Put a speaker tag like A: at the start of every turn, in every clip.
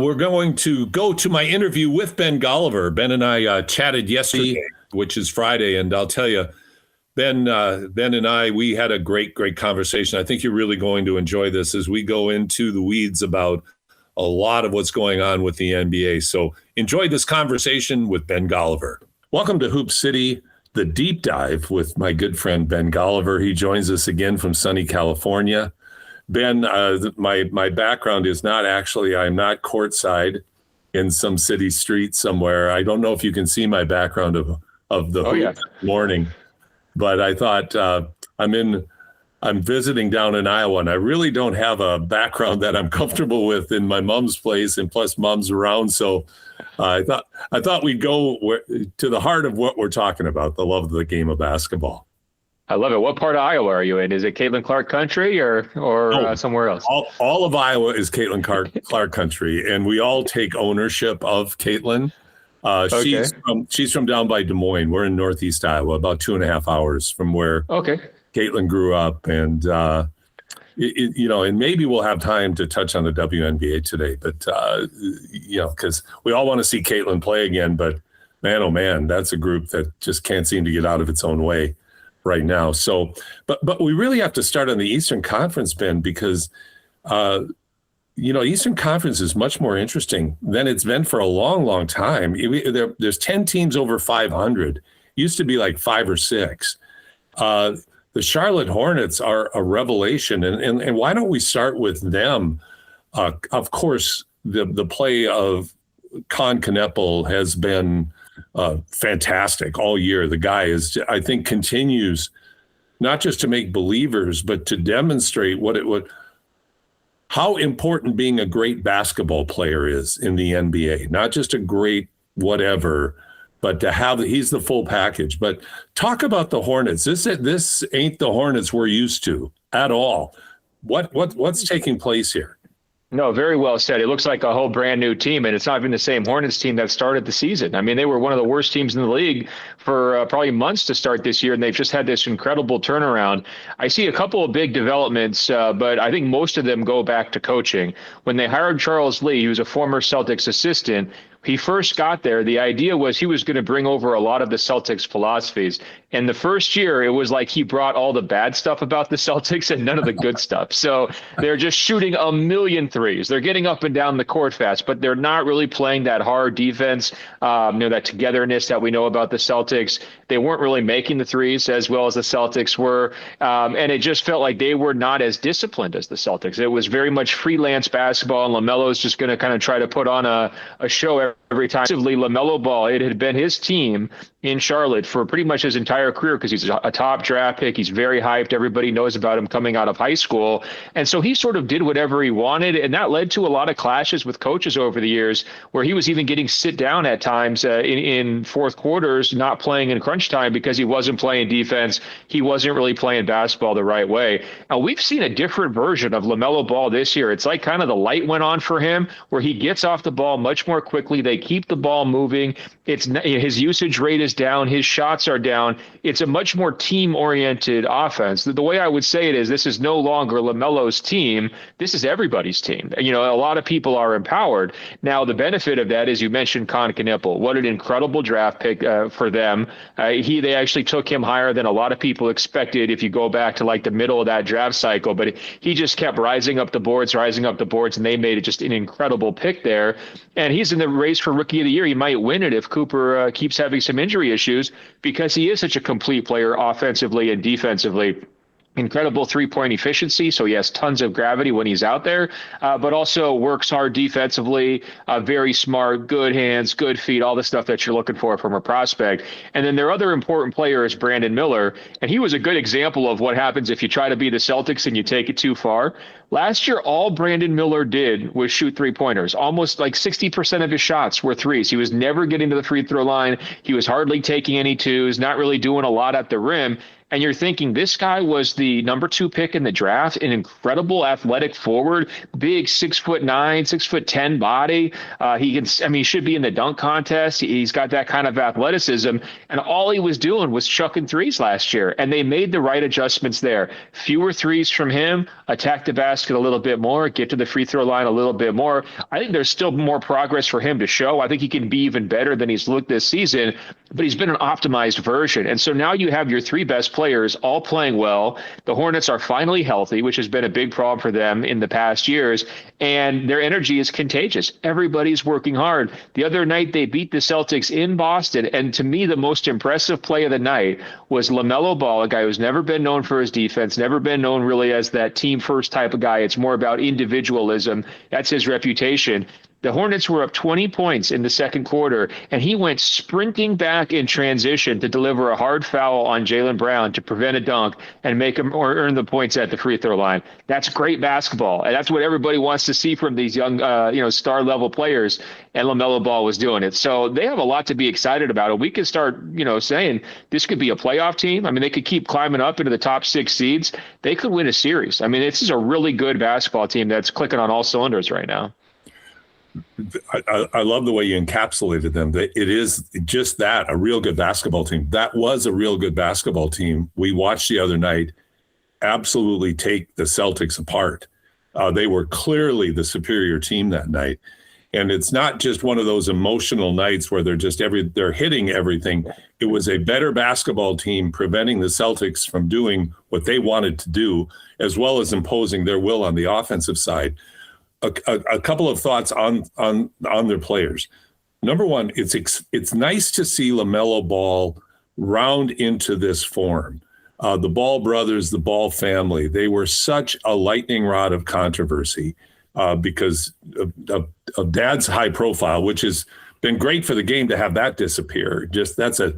A: We're going to go to my interview with Ben Golliver. Ben and I chatted yesterday, which is Friday, and I'll tell you, Ben and I, we had a great conversation. I think you're really going to enjoy this as we go into the weeds about a lot of what's going on with the NBA. So enjoy this conversation with Ben Golliver. Welcome to Hoop City, the deep dive with my good friend Ben Golliver. He joins us again from sunny California. Ben, my background is not actually, I'm not courtside in some city street somewhere. I don't know if you can see my background of the hoop this morning, but I thought I'm visiting down in Iowa, and I really don't have a background that I'm comfortable with in my mom's place, and plus mom's around. So I thought we'd go to the heart of what we're talking about, the love of the game of basketball.
B: I love it. What part of Iowa are you in? Is it Caitlin Clark country or somewhere else?
A: All of Iowa is Caitlin Clark country, and we all take ownership of Caitlin. She's from down by Des Moines. We're in Northeast Iowa, about 2.5 hours from where Caitlin grew up. And, and maybe we'll have time to touch on the WNBA today, but, because we all want to see Caitlin play again. But, man, oh, man, that's a group that just can't seem to get out of its own way right now. So, but we really have to start on the Eastern Conference, Ben, because, Eastern Conference is much more interesting than it's been for a long, long time. There's 10 teams over 500. Used to be like 5 or 6. The Charlotte Hornets are a revelation. And why don't we start with them? Of course, the play of Con Kneppel has been fantastic all year. The guy I think continues not just to make believers, but to demonstrate how important being a great basketball player is in the NBA. Not just a great whatever, but he's the full package. But talk about the Hornets. This ain't the Hornets we're used to at all. What's taking place here?
B: No, very well said. It looks like a whole brand new team, and it's not even the same Hornets team that started the season. I mean, they were one of the worst teams in the league for probably months to start this year, and they've just had this incredible turnaround. I see a couple of big developments, but I think most of them go back to coaching. When they hired Charles Lee, he was a former Celtics assistant. He first got there, the idea was he was going to bring over a lot of the Celtics philosophies. And the first year, it was like he brought all the bad stuff about the Celtics and none of the good stuff. So they're just shooting a million threes. They're getting up and down the court fast, but they're not really playing that hard defense, that togetherness that we know about the Celtics. They weren't really making the threes as well as the Celtics were. And it just felt like they were not as disciplined as the Celtics. It was very much freelance basketball, and LaMelo's just going to kind of try to put on a show every time. LaMelo Ball, it had been his team in Charlotte for pretty much his entire career because he's a top draft pick. He's very hyped. Everybody knows about him coming out of high school. And so he sort of did whatever he wanted. And that led to a lot of clashes with coaches over the years where he was even getting sit down at times in fourth quarters, not playing in crunch time because he wasn't playing defense. He wasn't really playing basketball the right way. Now, we've seen a different version of LaMelo Ball this year. It's like kind of the light went on for him where he gets off the ball much more quickly. They keep the ball moving. His usage rate is down. His shots are down. It's a much more team-oriented offense. The way I would say it is this is no longer LaMelo's team. This is everybody's team. A lot of people are empowered. Now, the benefit of that is you mentioned Con Kneppel. What an incredible draft pick for them. They actually took him higher than a lot of people expected if you go back to like the middle of that draft cycle. But he just kept rising up the boards, and they made it just an incredible pick there. And he's in the race for Rookie of the Year. He might win it if Cooper keeps having some injury issues because he is such a complete player offensively and defensively. Incredible three-point efficiency, so he has tons of gravity when he's out there, but also works hard defensively, very smart, good hands, good feet, all the stuff that you're looking for from a prospect. And then their other important player is Brandon Miller, and he was a good example of what happens if you try to be the Celtics and you take it too far. Last year, all Brandon Miller did was shoot three-pointers. Almost like 60% of his shots were threes. He was never getting to the free throw line. He was hardly taking any twos, not really doing a lot at the rim. And you're thinking this guy was the number 2 pick in the draft, an incredible athletic forward, big 6'9", 6'10" body. He should be in the dunk contest. He's got that kind of athleticism. And all he was doing was chucking threes last year. And they made the right adjustments there. Fewer threes from him, attack the basket a little bit more, get to the free throw line a little bit more. I think there's still more progress for him to show. I think he can be even better than he's looked this season, but he's been an optimized version. And so now you have your 3 best players all playing well. The Hornets are finally healthy, which has been a big problem for them in the past years, and their energy is contagious. Everybody's working hard. The other night they beat the Celtics in Boston, and to me the most impressive play of the night was LaMelo Ball, a guy who's never been known for his defense, never been known really as that team first type of guy. It's more about individualism. That's his reputation. The Hornets were up 20 points in the second quarter, and he went sprinting back in transition to deliver a hard foul on Jaylen Brown to prevent a dunk and make him or earn the points at the free throw line. That's great basketball, and that's what everybody wants to see from these young, star level players. And LaMelo Ball was doing it, so they have a lot to be excited about. And we can start, saying this could be a playoff team. I mean, they could keep climbing up into the top 6 seeds. They could win a series. I mean, this is a really good basketball team that's clicking on all cylinders right now.
A: I love the way you encapsulated them. It is just that, a real good basketball team. That was a real good basketball team. We watched the other night absolutely take the Celtics apart. They were clearly the superior team that night. And it's not just one of those emotional nights where they're hitting everything. It was a better basketball team preventing the Celtics from doing what they wanted to do, as well as imposing their will on the offensive side. A couple of thoughts on their players. Number one, it's nice to see LaMelo Ball round into this form. The Ball brothers, the Ball family, they were such a lightning rod of controversy because of Dad's high profile, which has been great for the game to have that disappear. Just that's a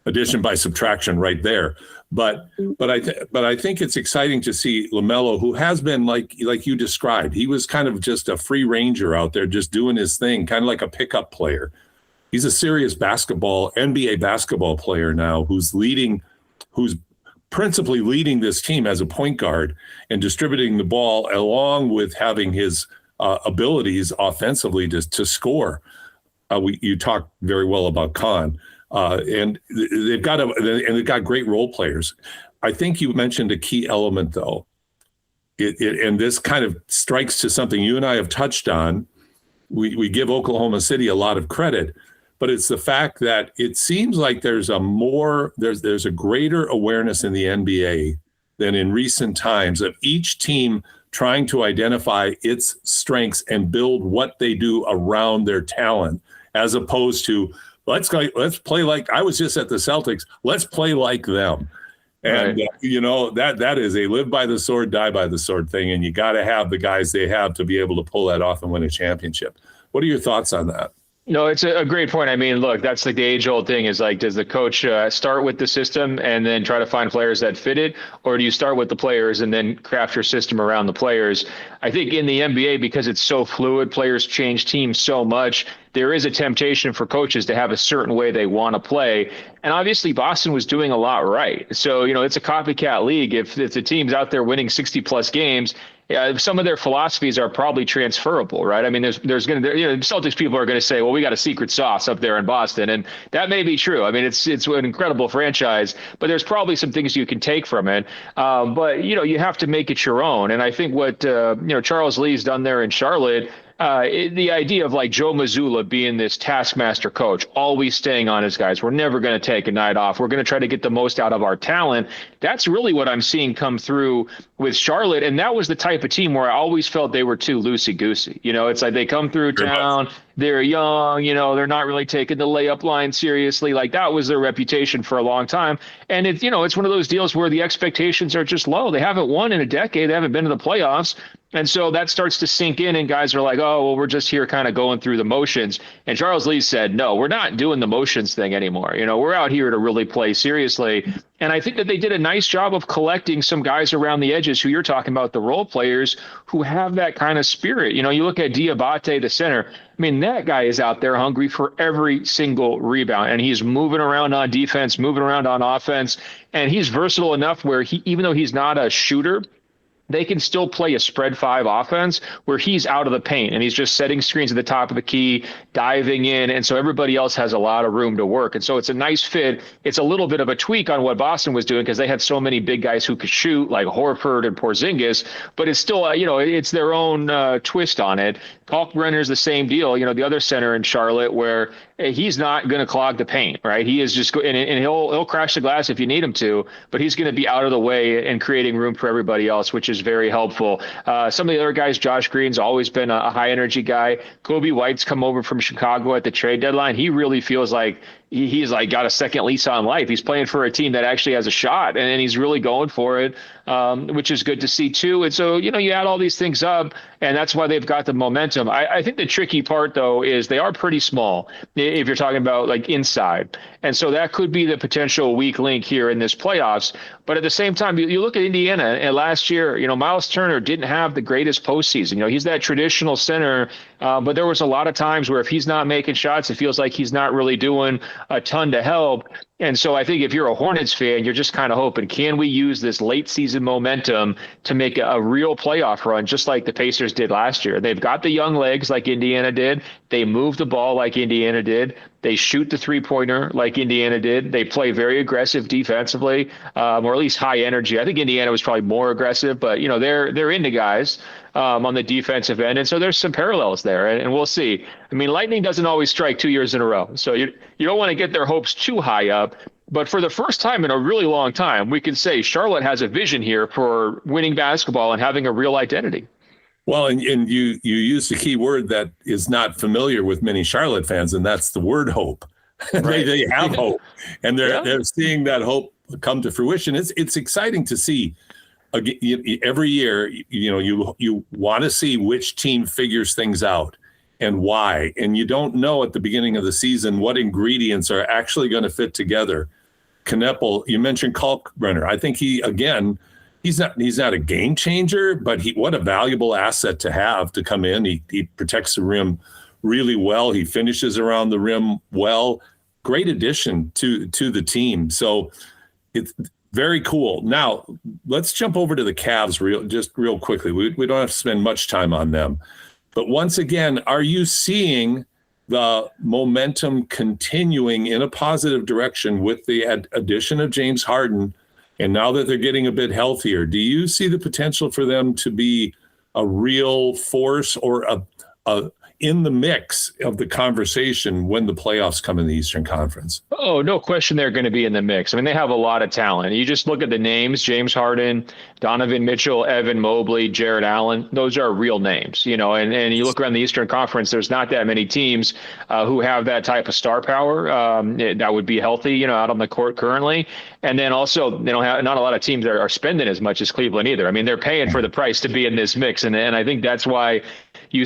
A: addition by subtraction right there. But I think it's exciting to see LaMelo, who has been like you described. He was kind of just a free ranger out there, just doing his thing, kind of like a pickup player. He's a serious NBA basketball player now, who's principally leading this team as a point guard and distributing the ball, along with having his abilities offensively to score. You talked very well about Khan. And they've got great role players. I think you mentioned a key element, though, and this kind of strikes to something you and I have touched on. We give Oklahoma City a lot of credit, but it's the fact that it seems like there's a greater awareness in the NBA than in recent times of each team trying to identify its strengths and build what they do around their talent, as opposed to let's play like I was just at the Celtics. Let's play like them. And, right. That is a live by the sword, die by the sword thing. And you got to have the guys they have to be able to pull that off and win a championship. What are your thoughts on that?
B: No, it's a great point. I mean, look, that's like the age-old thing is like, does the coach start with the system and then try to find players that fit it? Or do you start with the players and then craft your system around the players? I think in the NBA, because it's so fluid, players change teams so much, there is a temptation for coaches to have a certain way they want to play. And obviously Boston was doing a lot right. So, it's a copycat league. If the team's out there winning 60-plus games, some of their philosophies are probably transferable, right? I mean, there's going to, Celtics people are going to say, well, we got a secret sauce up there in Boston. And that may be true. I mean, it's an incredible franchise, but there's probably some things you can take from it. But, you have to make it your own. And I think what, Charles Lee's done there in Charlotte, the idea of like Joe Mazzulla being this taskmaster coach, always staying on his guys. We're never going to take a night off. We're going to try to get the most out of our talent. That's really what I'm seeing come through with Charlotte. And that was the type of team where I always felt they were too loosey-goosey. It's like they come through town, they're young, they're not really taking the layup line seriously. Like that was their reputation for a long time. And it's one of those deals where the expectations are just low. They haven't won in a decade. They haven't been to the playoffs. And so that starts to sink in, and guys are like, oh, well, we're just here kind of going through the motions. And Charles Lee said, no, we're not doing the motions thing anymore. We're out here to really play seriously. And I think that they did a nice job of collecting some guys around the edges who you're talking about, the role players who have that kind of spirit. You look at Diabate, the center. I mean, that guy is out there hungry for every single rebound, and he's moving around on defense, moving around on offense, and he's versatile enough where even though he's not a shooter, they can still play a spread 5 offense where he's out of the paint and he's just setting screens at the top of the key, diving in. And so everybody else has a lot of room to work. And so it's a nice fit. It's a little bit of a tweak on what Boston was doing because they had so many big guys who could shoot, like Horford and Porzingis, but it's still, it's their own twist on it. Kalkbrenner's the same deal, the other center in Charlotte, where he's not going to clog the paint, right? He is just and he'll crash the glass if you need him to, but he's going to be out of the way and creating room for everybody else, which is very helpful. Some of the other guys, Josh Green's always been a high energy guy. Kobe White's come over from Chicago at the trade deadline. He really feels like he's like got a second lease on life. He's playing for a team that actually has a shot, and he's really going for it, which is good to see too. And so, you add all these things up, and that's why they've got the momentum. I think the tricky part, though, is they are pretty small if you're talking about like inside. And so that could be the potential weak link here in this playoffs. But at the same time, you look at Indiana, and last year, Miles Turner didn't have the greatest postseason. He's that traditional center, but there was a lot of times where if he's not making shots, it feels like he's not really doing a ton to help. And so I think if you're a Hornets fan, you're just kind of hoping, can we use this late season momentum to make a real playoff run, just like the Pacers did last year? They've got the young legs like Indiana did. They move the ball like Indiana did. They shoot the 3-pointer like Indiana did. They play very aggressive defensively, or at least high energy. I think Indiana was probably more aggressive, but they're into guys on the defensive end, and so there's some parallels there, and we'll see. I mean, lightning doesn't always strike 2 years in a row, so you don't want to get their hopes too high up. But for the first time in a really long time, we can say Charlotte has a vision here for winning basketball and having a real identity.
A: Well, and you used a key word that is not familiar with many Charlotte fans, and that's the word hope.
B: Right.
A: they have hope, and they're seeing that hope come to fruition. It's exciting to see. Every year, you want to see which team figures things out and why, and you don't know at the beginning of the season what ingredients are actually going to fit together. Kneppel, you mentioned Kalkbrenner. I think he's not a game changer, but what a valuable asset to have to come in. He protects the rim really well. He finishes around the rim well. Great addition to the team. So it's very cool. Now let's jump over to the Cavs real quickly. We don't have to spend much time on them, but once again, are you seeing the momentum continuing in a positive direction with the addition of James Harden? And now that they're getting a bit healthier, do you see the potential for them to be a real force or a in the mix of the conversation when the playoffs come in the Eastern Conference?
B: Oh, no question they're going to be in the mix. I mean, they have a lot of talent. You just look at the names: James Harden, Donovan Mitchell, Evan Mobley, Jared Allen. Those are real names, and you look around the Eastern Conference, there's not that many teams who have that type of star power that would be healthy, out on the court currently. And then also, not a lot of teams are spending as much as Cleveland either. I mean, they're paying for the price to be in this mix. And I think that's why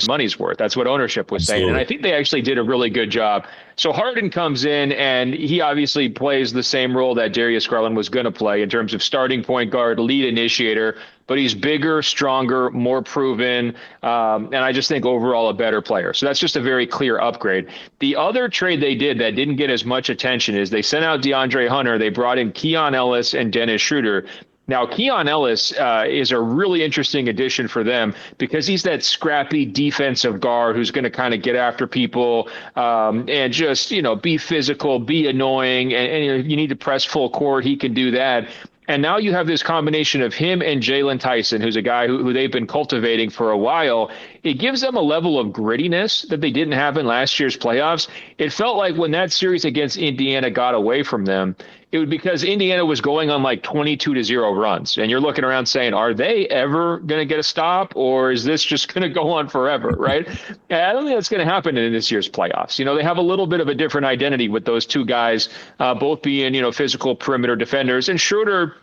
B: money's worth. That's what ownership was saying. And I think they actually did a really good job. So Harden comes in, and he obviously plays the same role that Darius Garland was going to play in terms of starting point guard, lead initiator, but he's bigger, stronger, more proven, and I just think overall a better player. So that's just a very clear upgrade. The other trade they did that didn't get as much attention is they sent out DeAndre Hunter. They brought in Keon Ellis and Dennis Schroeder. Now, Keon Ellis is a really interesting addition for them because he's that scrappy defensive guard who's going to kind of get after people and just, be physical, be annoying. And you need to press full court. He can do that. And now you have this combination of him and Jalen Tyson, who's a guy who they've been cultivating for a while. It gives them a level of grittiness that they didn't have in last year's playoffs. It felt like when that series against Indiana got away from them, it was because Indiana was going on like 22-0 runs. And you're looking around saying, are they ever going to get a stop, or is this just going to go on forever, right? And I don't think that's going to happen in this year's playoffs. They have a little bit of a different identity with those two guys, both being, physical perimeter defenders. And Schroeder,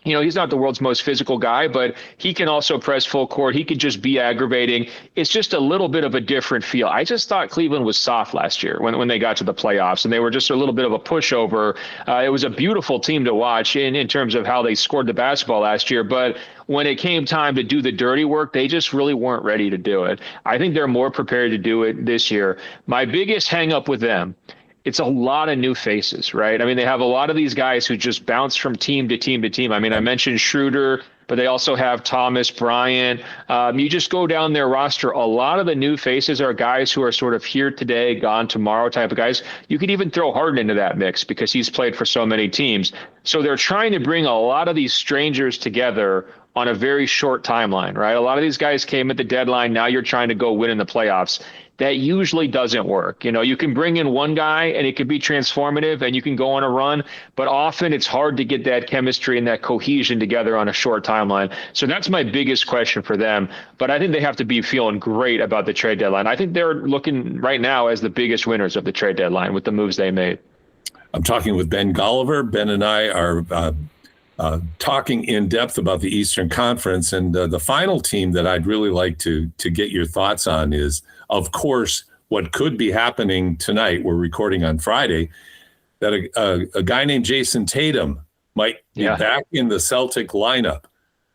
B: He's not the world's most physical guy, but he can also press full court. He could just be aggravating. It's just a little bit of a different feel. I just thought Cleveland was soft last year when they got to the playoffs, and they were just a little bit of a pushover. It was a beautiful team to watch in terms of how they scored the basketball last year, but when it came time to do the dirty work, they just really weren't ready to do it. I think they're more prepared to do it this year. My biggest hang up with them, it's a lot of new faces, right? I mean, they have a lot of these guys who just bounce from team to team to team. I mean, I mentioned Schroeder, but they also have Thomas Bryant. You just go down their roster. A lot of the new faces are guys who are sort of here today, gone tomorrow type of guys. You could even throw Harden into that mix because he's played for so many teams. So they're trying to bring a lot of these strangers together on a very short timeline, right? A lot of these guys came at the deadline. Now you're trying to go win in the playoffs. That usually doesn't work. You can bring in one guy and it could be transformative and you can go on a run, but often it's hard to get that chemistry and that cohesion together on a short timeline. So that's my biggest question for them. But I think they have to be feeling great about the trade deadline. I think they're looking right now as the biggest winners of the trade deadline with the moves they made.
A: I'm talking with Ben Golliver. Ben and I are talking in depth about the Eastern Conference. And the final team that I'd really like to get your thoughts on is, of course, what could be happening tonight. We're recording on Friday, that a guy named Jason Tatum might be back in the Celtic lineup.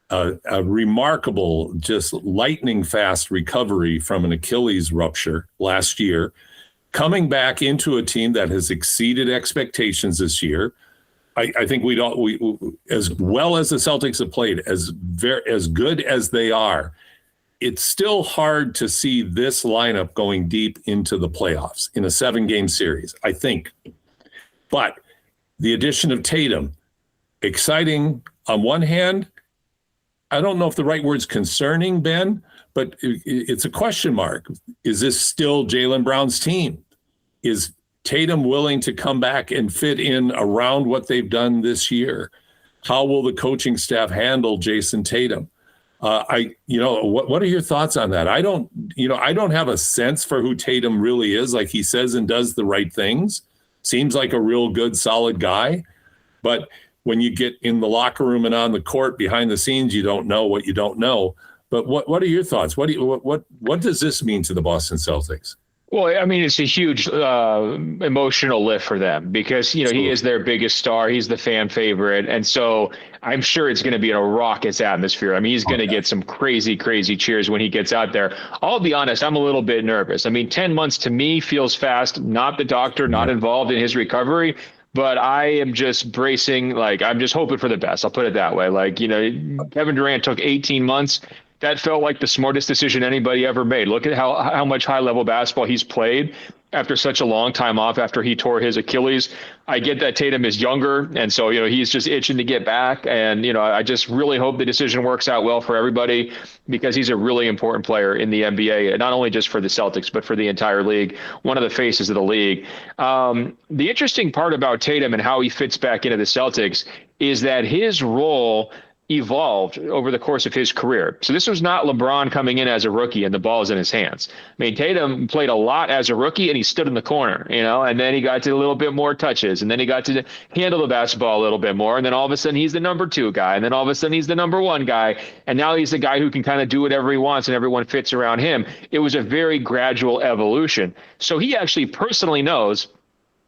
A: A remarkable, just lightning fast recovery from an Achilles rupture last year, coming back into a team that has exceeded expectations this year. I think we as well as the Celtics have played, as good as they are, it's still hard to see this lineup going deep into the playoffs in a 7-game series, I think. But the addition of Tatum, exciting on one hand. I don't know if the right word's concerning, Ben, but it's a question mark. Is this still Jaylen Brown's team? Is Tatum willing to come back and fit in around what they've done this year? How will the coaching staff handle Jason Tatum? What are your thoughts on that? I don't have a sense for who Tatum really is. Like, he says and does the right things. Seems like a real good, solid guy. But when you get in the locker room and on the court behind the scenes, you don't know what you don't know. But what are your thoughts? What does this mean to the Boston Celtics?
B: Well, I mean, it's a huge emotional lift for them because, he is their biggest star. He's the fan favorite. And so I'm sure it's going to be in a raucous atmosphere. I mean, he's going to get some crazy, crazy cheers when he gets out there. I'll be honest, I'm a little bit nervous. I mean, 10 months to me feels fast. Not the doctor, not involved in his recovery. But I am just bracing, I'm just hoping for the best. I'll put it that way. Kevin Durant took 18 months. That felt like the smartest decision anybody ever made. Look at how much high-level basketball he's played after such a long time off after he tore his Achilles. I get that Tatum is younger, and so, he's just itching to get back. And, I just really hope the decision works out well for everybody because he's a really important player in the NBA, not only just for the Celtics, but for the entire league, one of the faces of the league. The interesting part about Tatum and how he fits back into the Celtics is that his role evolved over the course of his career. So this was not LeBron coming in as a rookie and the ball is in his hands. I mean, Tatum played a lot as a rookie and he stood in the corner, and then he got to a little bit more touches and then he got to handle the basketball a little bit more. And then all of a sudden he's the number 2 guy. And then all of a sudden he's the number 1 guy. And now he's the guy who can kind of do whatever he wants and everyone fits around him. It was a very gradual evolution. So he actually personally knows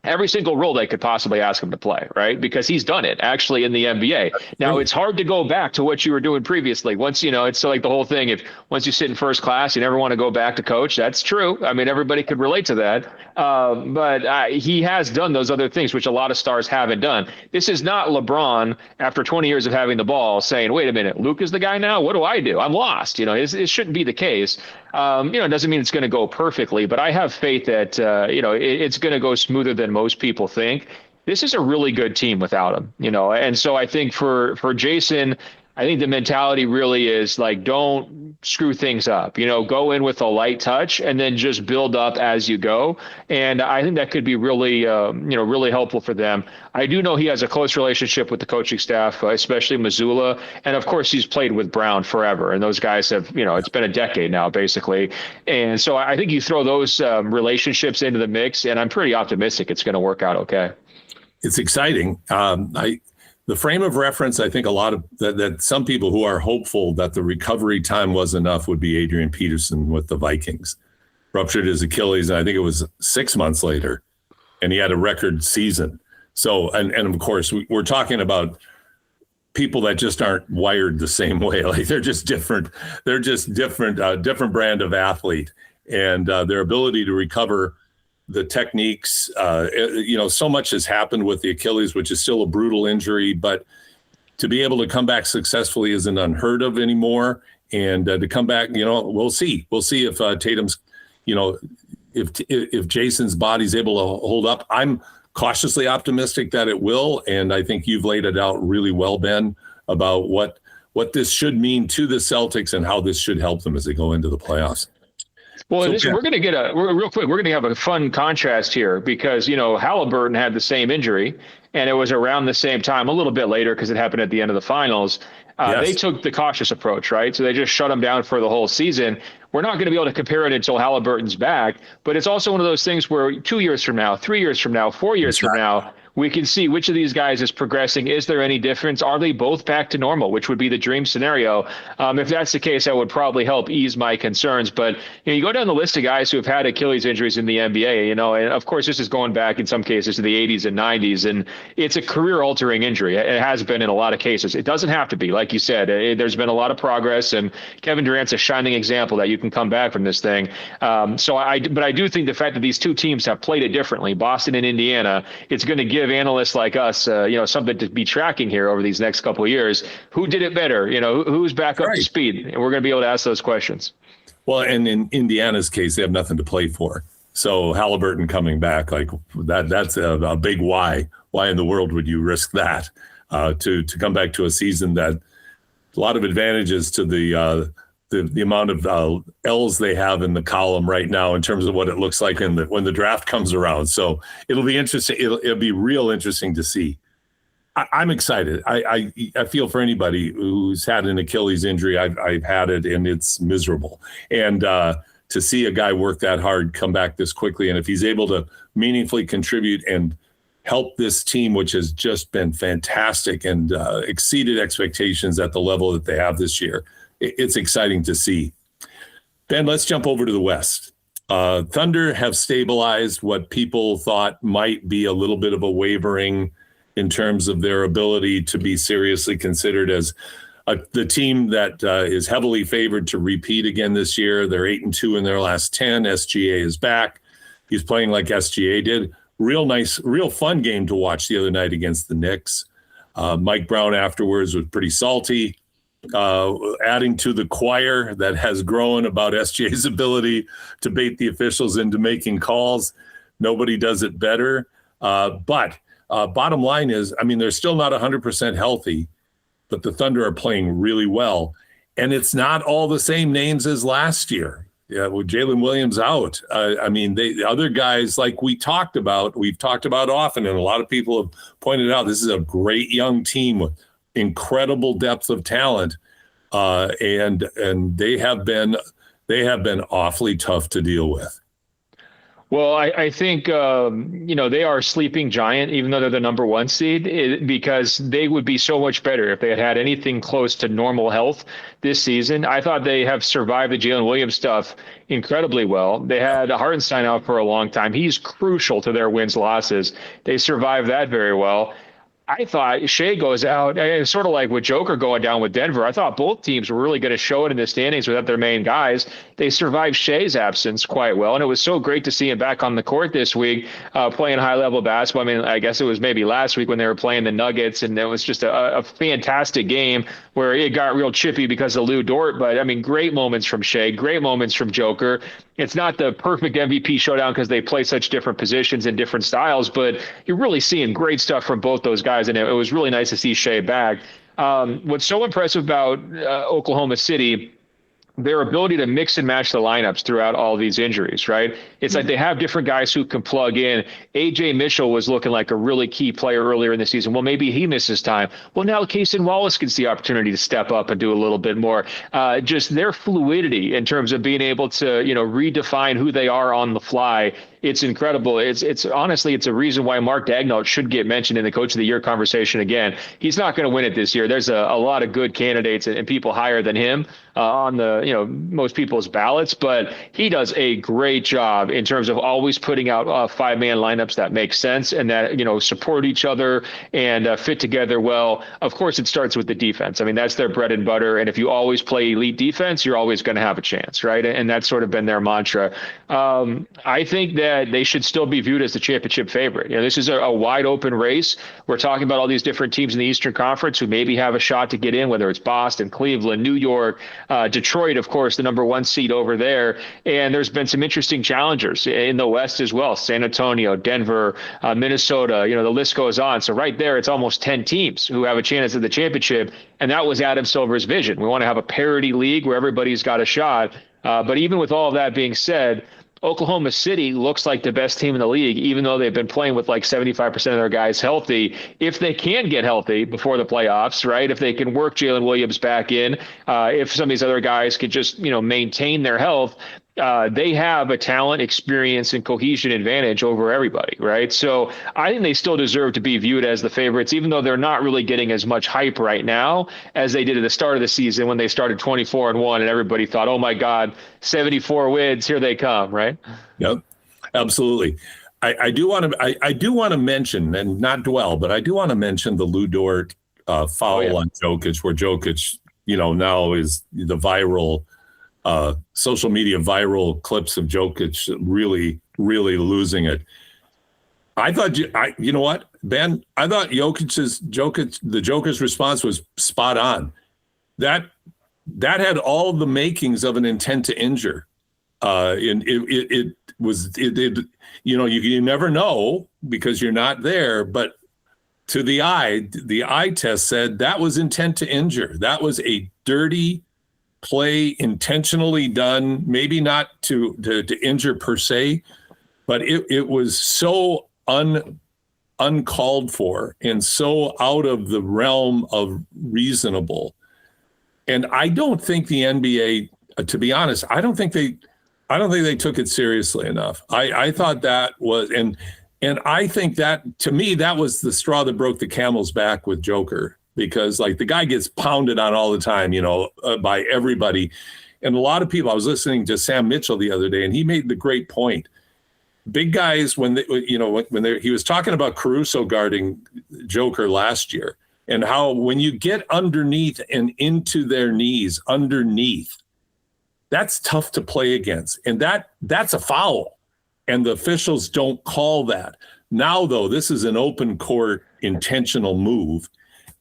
B: every single role they could possibly ask him to play, right? Because he's done it actually in the NBA. Now it's hard to go back to what you were doing previously. Once, it's like the whole thing. Once you sit in first class, you never want to go back to coach. That's true. I mean, everybody could relate to that. But he has done those other things, which a lot of stars haven't done. This is not LeBron after 20 years of having the ball saying, wait a minute, Luke is the guy now. What do I do? I'm lost. It shouldn't be the case. It doesn't mean it's going to go perfectly, but I have faith that, it's going to go smoother than most people think. This is a really good team without him, and so I think for Jason, I think the mentality really is don't screw things up, go in with a light touch and then just build up as you go. And I think that could be really, really helpful for them. I do know he has a close relationship with the coaching staff, especially Mazzulla. And of course, he's played with Brown forever. And those guys have, it's been a decade now, basically. And so I think you throw those relationships into the mix, and I'm pretty optimistic it's going to work out okay.
A: It's exciting. the frame of reference, I think a lot of that some people who are hopeful that the recovery time was enough would be Adrian Peterson with the Vikings. Ruptured his Achilles, and I think it was 6 months later, and he had a record season. So, and of course, we're talking about people that just aren't wired the same way. Like they're just different. They're just different brand of athlete, and their ability to recover the techniques. So much has happened with the Achilles, which is still a brutal injury, but to be able to come back successfully isn't unheard of anymore. And to come back, we'll see. We'll see if Tatum's, if Jason's body's able to hold up. I'm cautiously optimistic that it will, and I think you've laid it out really well, Ben, about what this should mean to the Celtics and how this should help them as they go into the playoffs.
B: Well, we're going to get real quick. We're going to have a fun contrast here because, Halliburton had the same injury and it was around the same time, a little bit later because it happened at the end of the finals. Yes. They took the cautious approach, right? So they just shut him down for the whole season. We're not going to be able to compare it until Halliburton's back, but it's also one of those things where 2 years from now, 3 years from now, 4 years from now, we can see which of these guys is progressing. Is there any difference? Are they both back to normal, which would be the dream scenario? If that's the case, that would probably help ease my concerns. But you go down the list of guys who have had Achilles injuries in the NBA, and of course, this is going back in some cases to the 80s and 90s, and it's a career-altering injury. It has been in a lot of cases. It doesn't have to be. Like you said, there's been a lot of progress, and Kevin Durant's a shining example that you can come back from this thing. But I do think the fact that these two teams have played it differently, Boston and Indiana, it's going to give analysts like us, something to be tracking here over these next couple of years. Who did it better? Who's back up to speed? And we're going to be able to ask those questions.
A: Well, and in Indiana's case, they have nothing to play for. So Halliburton coming back, like that's a big why. Why in the world would you risk that to come back to a season that a lot of advantages to the amount of L's they have in the column right now in terms of what it looks like when the draft comes around. So it'll be interesting. It'll be real interesting to see. I'm excited. I feel for anybody who's had an Achilles injury. I've had it and it's miserable. And to see a guy work that hard, come back this quickly, and if he's able to meaningfully contribute and help this team, which has just been fantastic and exceeded expectations at the level that they have this year, it's exciting to see. Ben, let's jump over to the West. Thunder have stabilized what people thought might be a little bit of a wavering in terms of their ability to be seriously considered as the team that is heavily favored to repeat again this year. They're 8-2 in their last 10. SGA is back. He's playing like SGA did. Real nice, real fun game to watch the other night against the Knicks. Mike Brown afterwards was pretty salty. Adding to the choir that has grown about SGA's ability to bait the officials into making calls. Nobody does it better. But bottom line is, they're still not 100% healthy, but the Thunder are playing really well. And it's not all the same names as last year. Yeah, with Jalen Williams out. The other guys, like we've talked about often, and a lot of people have pointed out, this is a great young team with incredible depth of talent, and they have been awfully tough to deal with.
B: Well, I think, they are a sleeping giant, even though they're the number one seed, because they would be so much better if they had anything close to normal health this season. I thought they have survived the Jalen Williams stuff incredibly well. They had Hartenstein out for a long time. He's crucial to their wins, losses. They survived that very well. I thought Shea goes out, it's sort of like with Joker going down with Denver. I thought both teams were really going to show it in the standings without their main guys. They survived Shea's absence quite well, and it was so great to see him back on the court this week playing high-level basketball. I guess it was maybe last week when they were playing the Nuggets, and it was just a fantastic game where it got real chippy because of Lou Dort. But, great moments from Shea, great moments from Joker. It's not the perfect MVP showdown because they play such different positions and different styles, but you're really seeing great stuff from both those guys, and it was really nice to see Shea back. What's so impressive about Oklahoma City, their ability to mix and match the lineups throughout all these injuries, right? It's like they have different guys who can plug in. AJ Mitchell was looking like a really key player earlier in the season. Well, maybe he misses time. Well, now Cason Wallace gets the opportunity to step up and do a little bit more. Just their fluidity in terms of being able to, redefine who they are on the fly it's incredible. It's honestly, it's a reason why Mark Daigneault should get mentioned in the Coach of the Year conversation again. He's not going to win it this year. There's a lot of good candidates and people higher than him on the, most people's ballots, but he does a great job in terms of always putting out five-man lineups that make sense and that, support each other and fit together well. Of course, it starts with the defense. I mean, that's their bread and butter. And if you always play elite defense, you're always going to have a chance, right? And that's sort of been their mantra. I think that they should still be viewed as the championship favorite. This is a wide open race. We're talking about all these different teams in the Eastern Conference who maybe have a shot to get in, whether it's Boston, Cleveland, New York, Detroit, of course, the number one seed over there. And there's been some interesting challengers in the West as well. San Antonio, Denver, Minnesota, the list goes on. So right there, it's almost 10 teams who have a chance at the championship. And that was Adam Silver's vision. We want to have a parity league where everybody's got a shot. But even with all of that being said, Oklahoma City looks like the best team in the league, even though they've been playing with like 75% of their guys healthy. If they can get healthy before the playoffs, right? If they can work Jalen Williams back in, if some of these other guys could just, maintain their health, they have a talent, experience, and cohesion advantage over everybody, right? So I think they still deserve to be viewed as the favorites, even though they're not really getting as much hype right now as they did at the start of the season when they started 24-1 and everybody thought, oh my God, 74 wins, here they come, right?
A: Yep, absolutely. I do want to mention, and not dwell, but I do want to mention the Lou Dort foul on Jokic, where Jokic, now is the viral social media viral clips of Jokic really, really losing it. I thought, you know what, Ben? I thought the Joker's response was spot on. That had all the makings of an intent to injure. And it was, you never know because you're not there, but to the eye test said that was intent to injure. That was a dirty play, intentionally done, maybe not to injure per se, but it was so uncalled for and so out of the realm of reasonable. And I don't think the NBA, to be honest, I don't think they took it seriously enough. I thought that was, and I think that, to me, that was the straw that broke the camel's back with Joker. Because like the guy gets pounded on all the time, by everybody. And a lot of people, I was listening to Sam Mitchell the other day, and he made the great point. Big guys, he was talking about Caruso guarding Joker last year and how when you get underneath and into their knees underneath, that's tough to play against. And that's a foul. And the officials don't call that. Now, though, this is an open court intentional move.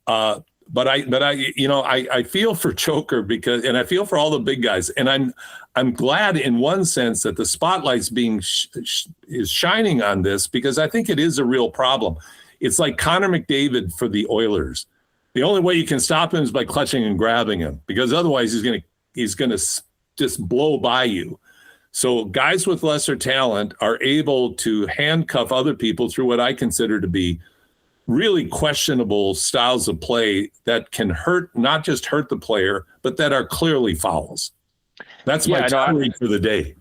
A: But I feel for Joker and I feel for all the big guys, and I'm glad in one sense that the spotlight's is shining on this because I think it is a real problem. It's like Connor McDavid for the Oilers. The only way you can stop him is by clutching and grabbing him because otherwise he's gonna just blow by you. So guys with lesser talent are able to handcuff other people through what I consider to be really questionable styles of play that can not just hurt the player, but that are clearly fouls. That's my tirade for the day.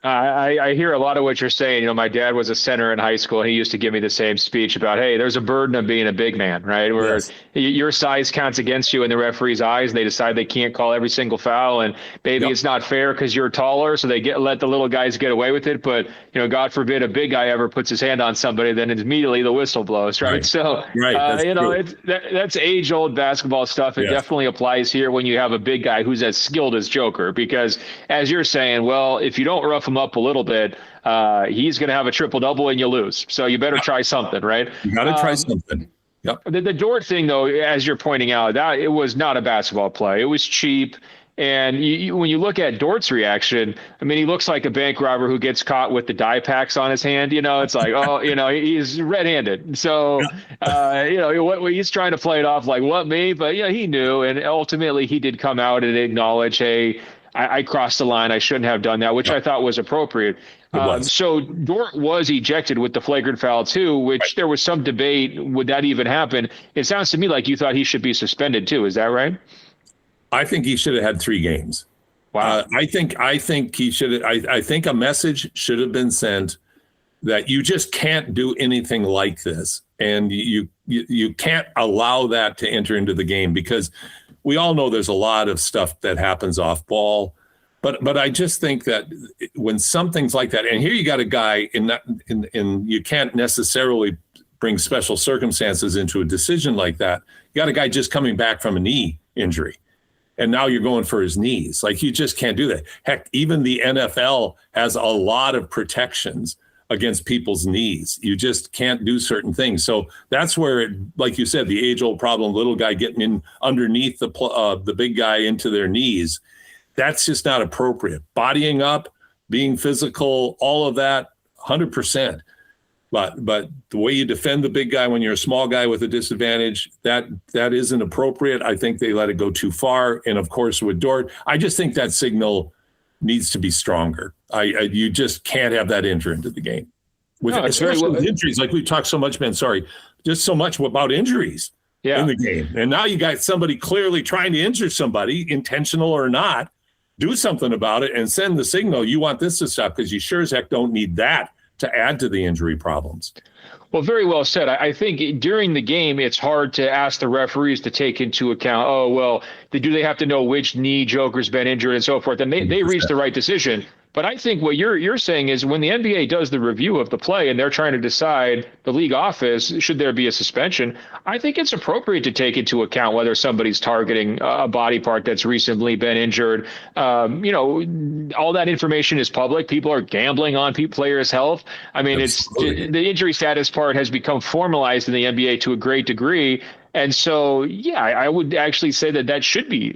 B: I hear a lot of what you're saying. My dad was a center in high school. And he used to give me the same speech about, hey, there's a burden of being a big man, right? Where yes. Your size counts against you in the referee's eyes. And they decide they can't call every single foul. And maybe it's not fair because you're taller. So they let the little guys get away with it. But, God forbid a big guy ever puts his hand on somebody, then immediately the whistle blows, right? So, that's age old basketball stuff. It definitely applies here when you have a big guy who's as skilled as Joker, because as you're saying, well, if you don't rough him up a little bit, he's going to have a triple double and you lose. So you better try something, right?
A: You got to try something. Yep.
B: The Dort thing, though, as you're pointing out, that it was not a basketball play. It was cheap. And when you look at Dort's reaction, I mean, he looks like a bank robber who gets caught with the dye packs on his hand. It's like, he's red-handed. So, he's trying to play it off like, what, me? But, he knew. And ultimately, he did come out and acknowledge, hey, I crossed the line. I shouldn't have done that, which I thought was appropriate. So Dort was ejected with the flagrant foul, too, which there was some debate. Would that even happen? It sounds to me like you thought he should be suspended, too. Is that right?
A: I think he should have had 3 games.
B: Wow.
A: I think he should. I think a message should have been sent that you just can't do anything like this. And you can't allow that to enter into the game, because we all know there's a lot of stuff that happens off ball. But I just think that when something's like that, and here you got a guy in you can't necessarily bring special circumstances into a decision like that. You got a guy just coming back from a knee injury, and now you're going for his knees. Like, you just can't do that. Heck, even the NFL has a lot of protections against people's knees. You just can't do certain things. So that's where, it, like you said, the age-old problem, little guy getting in underneath the big guy into their knees, that's just not appropriate. Bodying up, being physical, all of that, 100%. But the way you defend the big guy when you're a small guy with a disadvantage, that isn't appropriate. I think they let it go too far. And of course, with Dort, I just think that signal needs to be stronger. You just can't have that enter into the game. Especially with injuries, like we've talked so much, Ben, sorry, just so much about injuries in the game. And now you got somebody clearly trying to injure somebody, intentional or not. Do something about it and send the signal you want this to stop, because you sure as heck don't need that to add to the injury problems.
B: Well, very well said. I think during the game, it's hard to ask the referees to take into account, oh, well, do they have to know which knee Joker's been injured and so forth? And they reached the right decision. But I think what you're saying is, when the NBA does the review of the play and they're trying to decide, the league office, should there be a suspension, I think it's appropriate to take into account whether somebody's targeting a body part that's recently been injured. All that information is public. People are gambling on players' health. I mean, the injury status part has become formalized in the NBA to a great degree. And so, I would actually say that should be,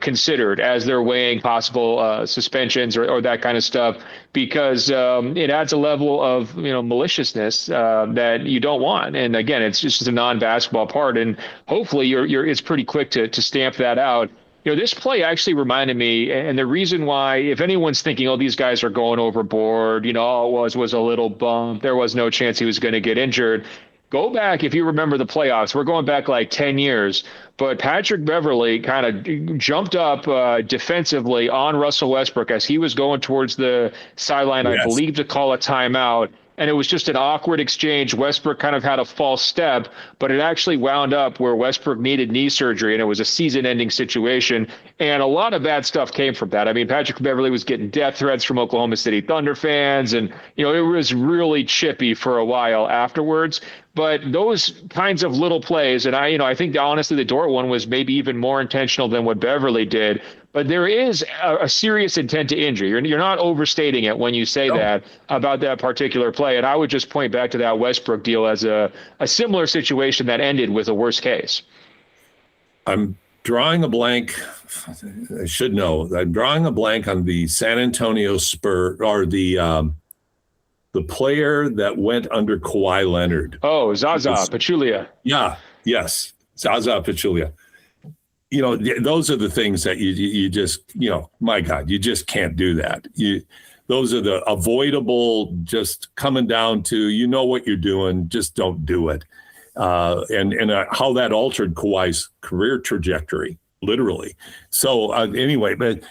B: considered as they're weighing possible suspensions or that kind of stuff, because it adds a level of, maliciousness that you don't want. And again, it's just a non-basketball part. And hopefully it's pretty quick to stamp that out. This play actually reminded me, and the reason why, if anyone's thinking, oh, these guys are going overboard, all it was a little bump, there was no chance he was going to get injured. Go back, if you remember the playoffs, we're going back like 10 years, but Patrick Beverley kind of jumped up defensively on Russell Westbrook as he was going towards the sideline, I believe, to call a timeout. And it was just an awkward exchange. Westbrook kind of had a false step, but it actually wound up where Westbrook needed knee surgery, and it was a season-ending situation. And a lot of bad stuff came from that. I mean, Patrick Beverley was getting death threats from Oklahoma City Thunder fans, and, it was really chippy for a while afterwards. But those kinds of little plays, and I think honestly the Dort one was maybe even more intentional than what Beverley did. But there is a serious intent to injure. You're not overstating it when you say that about that particular play. And I would just point back to that Westbrook deal as a similar situation that ended with a worse case.
A: I'm drawing a blank. I should know. I'm drawing a blank on the San Antonio Spurs, or the player that went under Kawhi Leonard.
B: Oh, Zaza Pachulia.
A: Yeah. Yes. Zaza Pachulia. Those are the things that you just, my God, you just can't do that. Those are the avoidable, just coming down to, what you're doing, just don't do it. And how that altered Kawhi's career trajectory, literally. So anyway, but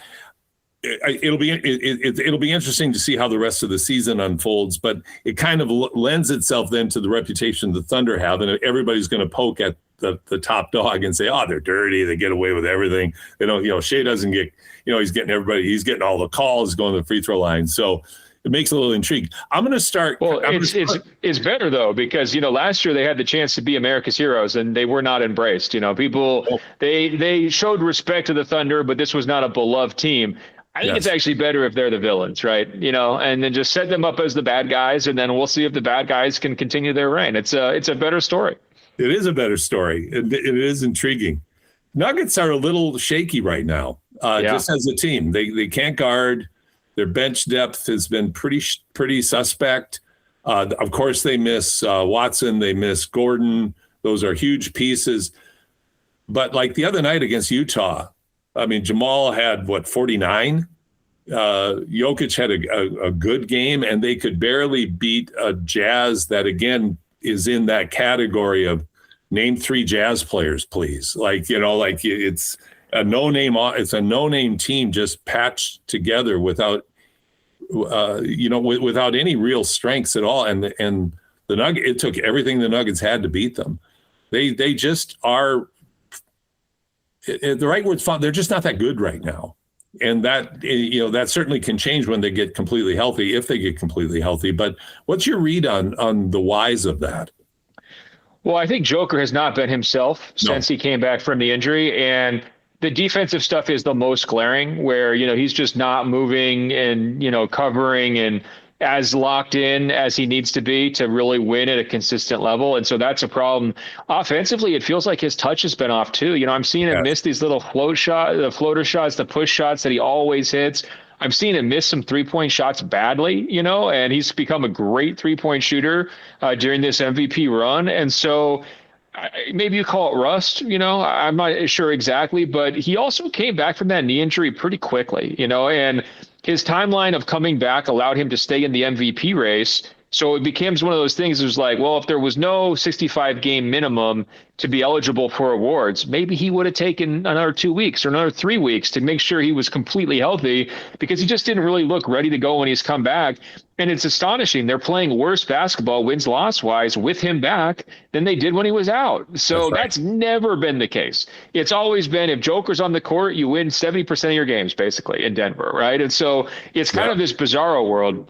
A: it'll be interesting to see how the rest of the season unfolds, but it kind of lends itself then to the reputation the Thunder have, and everybody's going to poke at the top dog and say, oh, they're dirty, they get away with everything. They don't, Shea doesn't get, he's getting all the calls, going to the free throw line. So it makes a little intrigue. I'm going to start.
B: Well, it's better though, because, last year they had the chance to be America's heroes and they were not embraced. People, they showed respect to the Thunder, but this was not a beloved team. I think it's actually better if they're the villains, right? And then just set them up as the bad guys, and then we'll see if the bad guys can continue their reign. It's a better story.
A: It is a better story. It is intriguing. Nuggets are a little shaky right now, just as a team. They can't guard. Their bench depth has been pretty suspect. Of course, they miss Watson. They miss Gordon. Those are huge pieces. But like the other night against Utah, I mean, Jamal had, 49? Jokic had a good game, and they could barely beat a Jazz that, again, is in that category of name 3 Jazz players, please. It's a no-name team just patched together without without any real strengths at all. And the Nuggets, it took everything the Nuggets had to beat them. They just are, the right word's fun. They're just not that good right now. And that certainly can change when they get completely healthy, if they get completely healthy. But what's your read on the whys of that?
B: Well, I think Joker has not been himself since he came back from the injury. And the defensive stuff is the most glaring, where, he's just not moving and, covering and as locked in as he needs to be to really win at a consistent level. And so that's a problem. Offensively, it feels like his touch has been off too. I'm seeing him miss these little floater shots, the push shots that he always hits. I'm seeing him miss some 3-point shots badly, and he's become a great 3-point shooter during this MVP run. And so maybe you call it rust, I'm not sure exactly, but he also came back from that knee injury pretty quickly, and his timeline of coming back allowed him to stay in the MVP race. So it becomes one of those things. It was like, well, if there was no 65 game minimum to be eligible for awards, maybe he would have taken another 2 weeks or another 3 weeks to make sure he was completely healthy, because he just didn't really look ready to go when he's come back. And it's astonishing. They're playing worse basketball wins loss wise with him back than they did when he was out. So that's never been the case. It's always been, if Joker's on the court, you win 70% of your games basically in Denver. Right. And so it's kind of this bizarro world.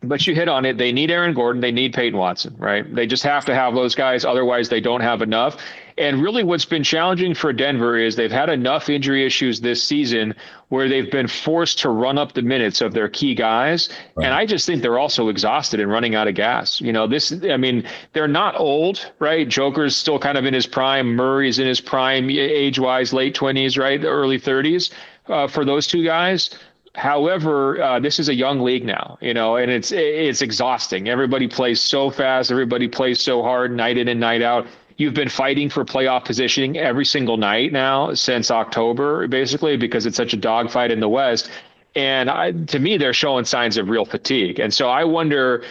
B: But you hit on it. They need Aaron Gordon. They need Peyton Watson, right? They just have to have those guys. Otherwise, they don't have enough. And really what's been challenging for Denver is they've had enough injury issues this season where they've been forced to run up the minutes of their key guys. Right. And I just think they're also exhausted and running out of gas. They're not old, right? Joker's still kind of in his prime. Murray's in his prime age-wise, late 20s, right? Early 30s for those two guys. However, this is a young league now, and it's exhausting. Everybody plays so fast. Everybody plays so hard night in and night out. You've been fighting for playoff positioning every single night now since October, basically, because it's such a dogfight in the West. And to me, they're showing signs of real fatigue. And so I wonder,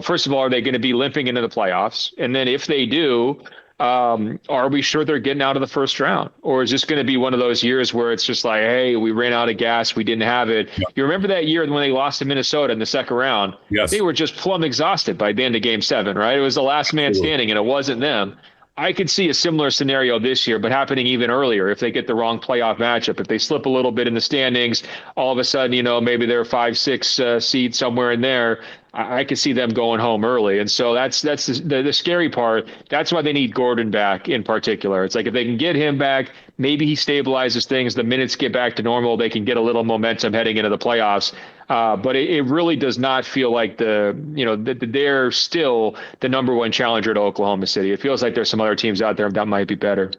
B: first of all, are they going to be limping into the playoffs? And then if they do, are we sure they're getting out of the first round? Or is this going to be one of those years where it's just like, hey, we ran out of gas, we didn't have it? Yeah. You remember that year when they lost to Minnesota in the second round? Yes. They were just plumb exhausted by the end of game 7, right? It was the last man standing, and it wasn't them. I could see a similar scenario this year, but happening even earlier if they get the wrong playoff matchup. If they slip a little bit in the standings, all of a sudden, maybe they're 5-6 seed somewhere in there. I could see them going home early. And so that's the scary part. That's why they need Gordon back in particular. It's like if they can get him back, maybe he stabilizes things. The minutes get back to normal. They can get a little momentum heading into the playoffs. But it really does not feel like they're still the number one challenger to Oklahoma City. It feels like there's some other teams out there that might be better.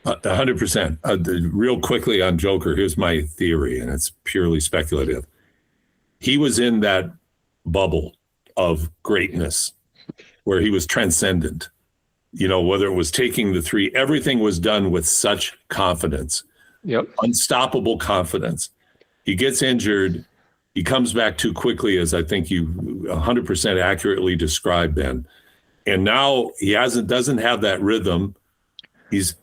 A: 100%. Real quickly on Joker, here's my theory, and it's purely speculative. He was in that bubble of greatness where he was transcendent. Whether it was taking the 3, everything was done with such confidence. Yep. Unstoppable confidence. He gets injured. He comes back too quickly, as I think you 100% accurately described, Ben. And now he doesn't have that rhythm.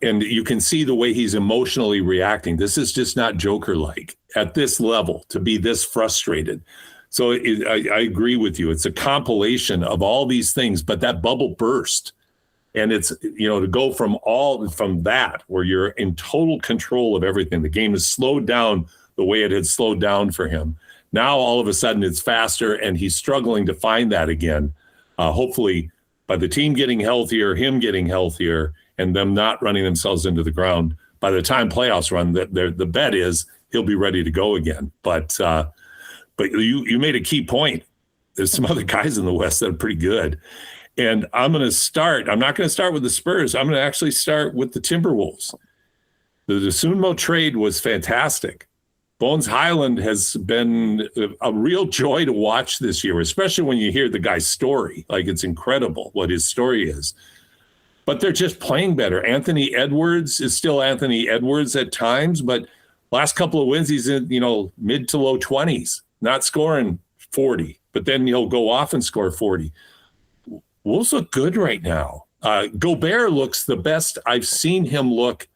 A: And you can see the way he's emotionally reacting. This is just not Joker-like at this level to be this frustrated. So I agree with you. It's a compilation of all these things, but that bubble burst. And it's, to go from that, where you're in total control of everything. The game is slowed down the way it had slowed down for him. Now, all of a sudden, it's faster, and he's struggling to find that again. Hopefully, by the team getting healthier, him getting healthier, and them not running themselves into the ground, by the time playoffs run, the bet is he'll be ready to go again. But you made a key point. There's some other guys in the West that are pretty good. And I'm not going to start with the Spurs. I'm going to actually start with the Timberwolves. The Dosunmu trade was fantastic. Bones Highland has been a real joy to watch this year, especially when you hear the guy's story. Like, it's incredible what his story is. But they're just playing better. Anthony Edwards is still Anthony Edwards at times, but last couple of wins, he's in, mid to low 20s, not scoring 40, but then he'll go off and score 40. Wolves look good right now. Gobert looks the best I've seen him look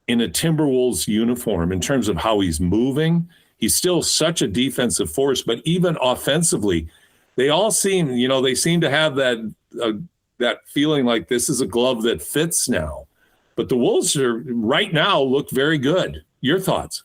A: in a Timberwolves uniform in terms of how he's moving. He's still such a defensive force, but even offensively, they all seem, they seem to have that feeling like this is a glove that fits now. But the Wolves right now look very good. Your thoughts?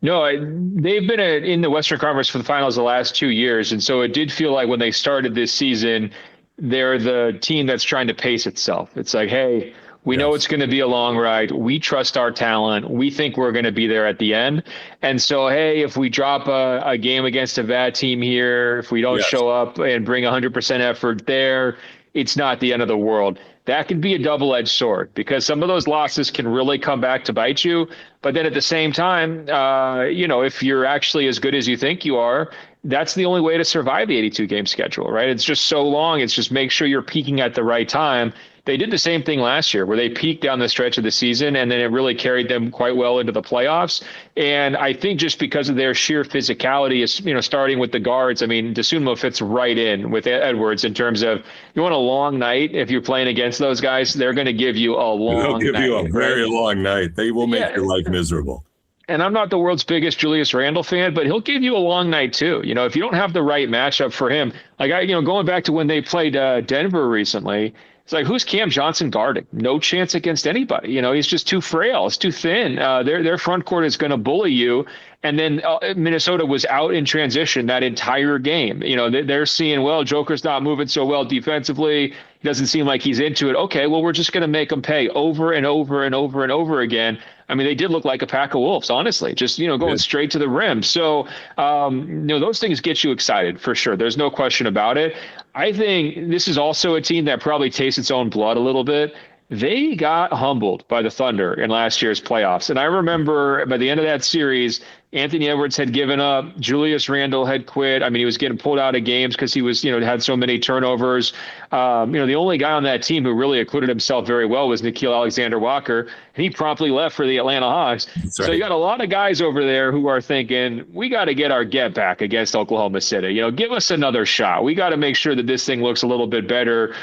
B: No, they've been in the Western Conference for the finals the last 2 years. And so it did feel like when they started this season, they're the team that's trying to pace itself. It's like, hey, we know it's going to be a long ride. We trust our talent. We think we're going to be there at the end. And so, hey, if we drop a game against a bad team here, if we don't show up and bring 100% effort there, it's not the end of the world. That can be a double-edged sword because some of those losses can really come back to bite you. But then at the same time, if you're actually as good as you think you are, that's the only way to survive the 82-game schedule, right? It's just so long. It's just make sure you're peaking at the right time. They did the same thing last year where they peaked down the stretch of the season, and then it really carried them quite well into the playoffs. And I think just because of their sheer physicality, starting with the guards, I mean, DeSumo fits right in with Edwards in terms of you want a long night. If you're playing against those guys, they're going to give you a long night. They'll
A: give you a very long night. They will make your life miserable.
B: And I'm not the world's biggest Julius Randle fan, but he'll give you a long night too. If you don't have the right matchup for him, like going back to when they played Denver recently, it's like, who's Cam Johnson guarding? No chance against anybody. He's just too frail. It's too thin. Their front court is going to bully you. And then Minnesota was out in transition that entire game. They're seeing, well, Joker's not moving so well defensively. It doesn't seem like he's into it. Okay, well, we're just going to make him pay over and over and over and over again. I mean, they did look like a pack of wolves, honestly, just, going straight to the rim. So, those things get you excited for sure. There's no question about it. I think this is also a team that probably tastes its own blood a little bit. They got humbled by the Thunder in last year's playoffs. And I remember by the end of that series, Anthony Edwards had given up. Julius Randle had quit. I mean, he was getting pulled out of games because he was, had so many turnovers. The only guy on that team who really acquitted himself very well was Nickeil Alexander-Walker, and he promptly left for the Atlanta Hawks. That's right. So you got a lot of guys over there who are thinking, we got to get our get back against Oklahoma City. Give us another shot. We got to make sure that this thing looks a little bit better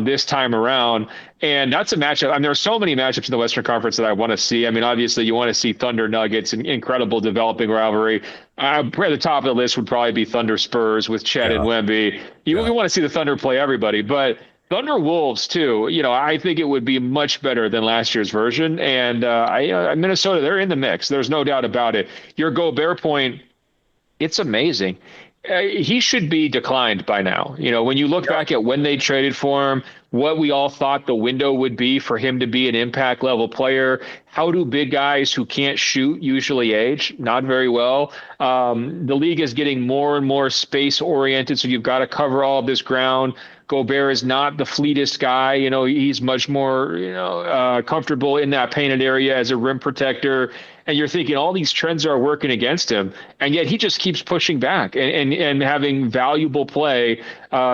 B: this time around. And that's a matchup. I mean, there are so many matchups in the Western Conference that I want to see. I mean, obviously, you want to see Thunder Nuggets, an incredible developing rivalry. At the top of the list would probably be Thunder Spurs with Chet and Wemby. We want to see the Thunder play everybody, but Thunder Wolves too. I think it would be much better than last year's version. And Minnesota, they're in the mix. There's no doubt about it. Your Gobert point, it's amazing. He should be declined by now. When you look back at when they traded for him, what we all thought the window would be for him to be an impact level player. How do big guys who can't shoot usually age? Not very well. The league is getting more and more space oriented. So you've got to cover all of this ground. Gobert is not the fleetest guy. He's much more, comfortable in that painted area as a rim protector. And you're thinking all these trends are working against him. And yet he just keeps pushing back and having valuable play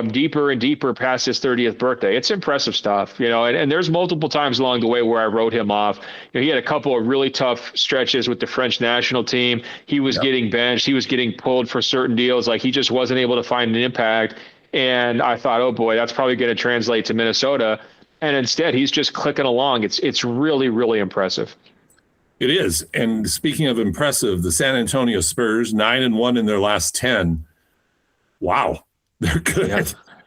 B: deeper and deeper past his 30th birthday. It's impressive stuff, and there's multiple times along the way where I wrote him off. He had a couple of really tough stretches with the French national team. He was getting benched. He was getting pulled for certain deals. Like he just wasn't able to find an impact. And I thought, oh boy, that's probably going to translate to Minnesota. And instead, he's just clicking along. It's really, really impressive.
A: It is. And speaking of impressive, the San Antonio Spurs, 9-1 in their last 10. Wow. They're good. Yeah.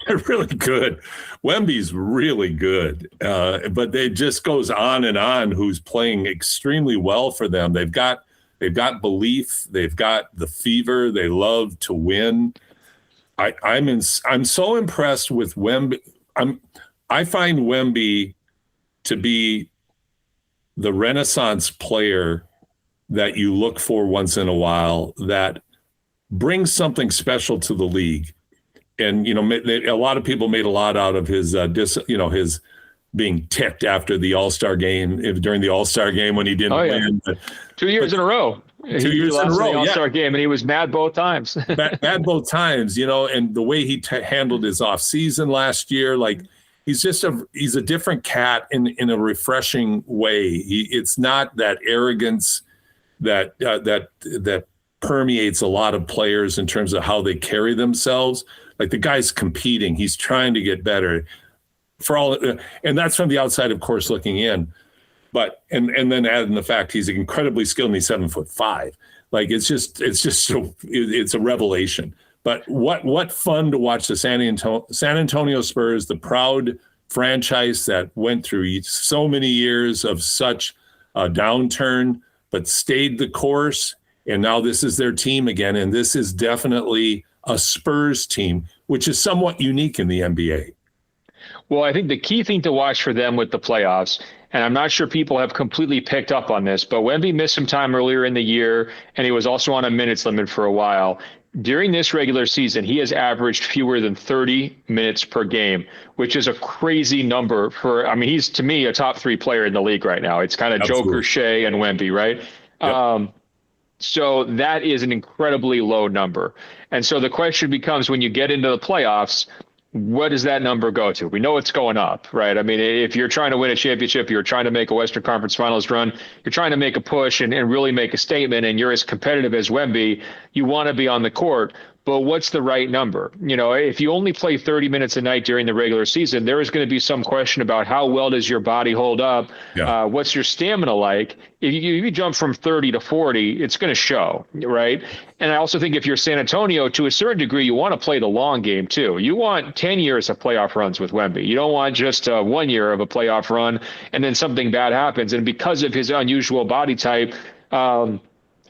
A: They're really good. Wemby's really good. But it just goes on and on who's playing extremely well for them. They've got belief. They've got the fever. They love to win. I'm so impressed with Wemby. I find Wemby to be the Renaissance player that you look for once in a while that brings something special to the league. And, a lot of people made a lot out of his, his being ticked after the All-Star game, during the All-Star game when he didn't win.
B: 2 years in a row.
A: 2 years in a row,
B: the All-Star game, and he was mad both times.
A: Bad both times, and the way he handled his off-season last year, like he's a different cat in a refreshing way. It's not that arrogance that permeates a lot of players in terms of how they carry themselves. Like the guy's competing, he's trying to get better. And that's from the outside, of course, looking in. But and then adding the fact he's incredibly skilled and he's 7'5". Like it's a revelation. But what fun to watch the San Antonio Spurs, the proud franchise that went through so many years of such a downturn, but stayed the course. And now this is their team again. And this is definitely a Spurs team, which is somewhat unique in the NBA.
B: Well, I think the key thing to watch for them with the playoffs, and I'm not sure people have completely picked up on this, but Wemby missed some time earlier in the year, and he was also on a minutes limit for a while. During this regular season, he has averaged fewer than 30 minutes per game, which is a crazy number he's, to me, a top 3 player in the league right now. It's kind of Joker, Shea, and Wemby, right? Yep. So that is an incredibly low number. And so the question becomes, when you get into the playoffs, what does that number go to? We know it's going up, right? I mean, if you're trying to win a championship, you're trying to make a Western Conference Finals run, you're trying to make a push and really make a statement, and you're as competitive as Wemby, you want to be on the court. But what's the right number? If you only play 30 minutes a night during the regular season, there is going to be some question about how well does your body hold up? Yeah. What's your stamina like? If you jump from 30 to 40, it's going to show, right? And I also think if you're San Antonio, to a certain degree, you want to play the long game too. You want 10 years of playoff runs with Wemby. You don't want just 1 year of a playoff run and then something bad happens. And because of his unusual body type,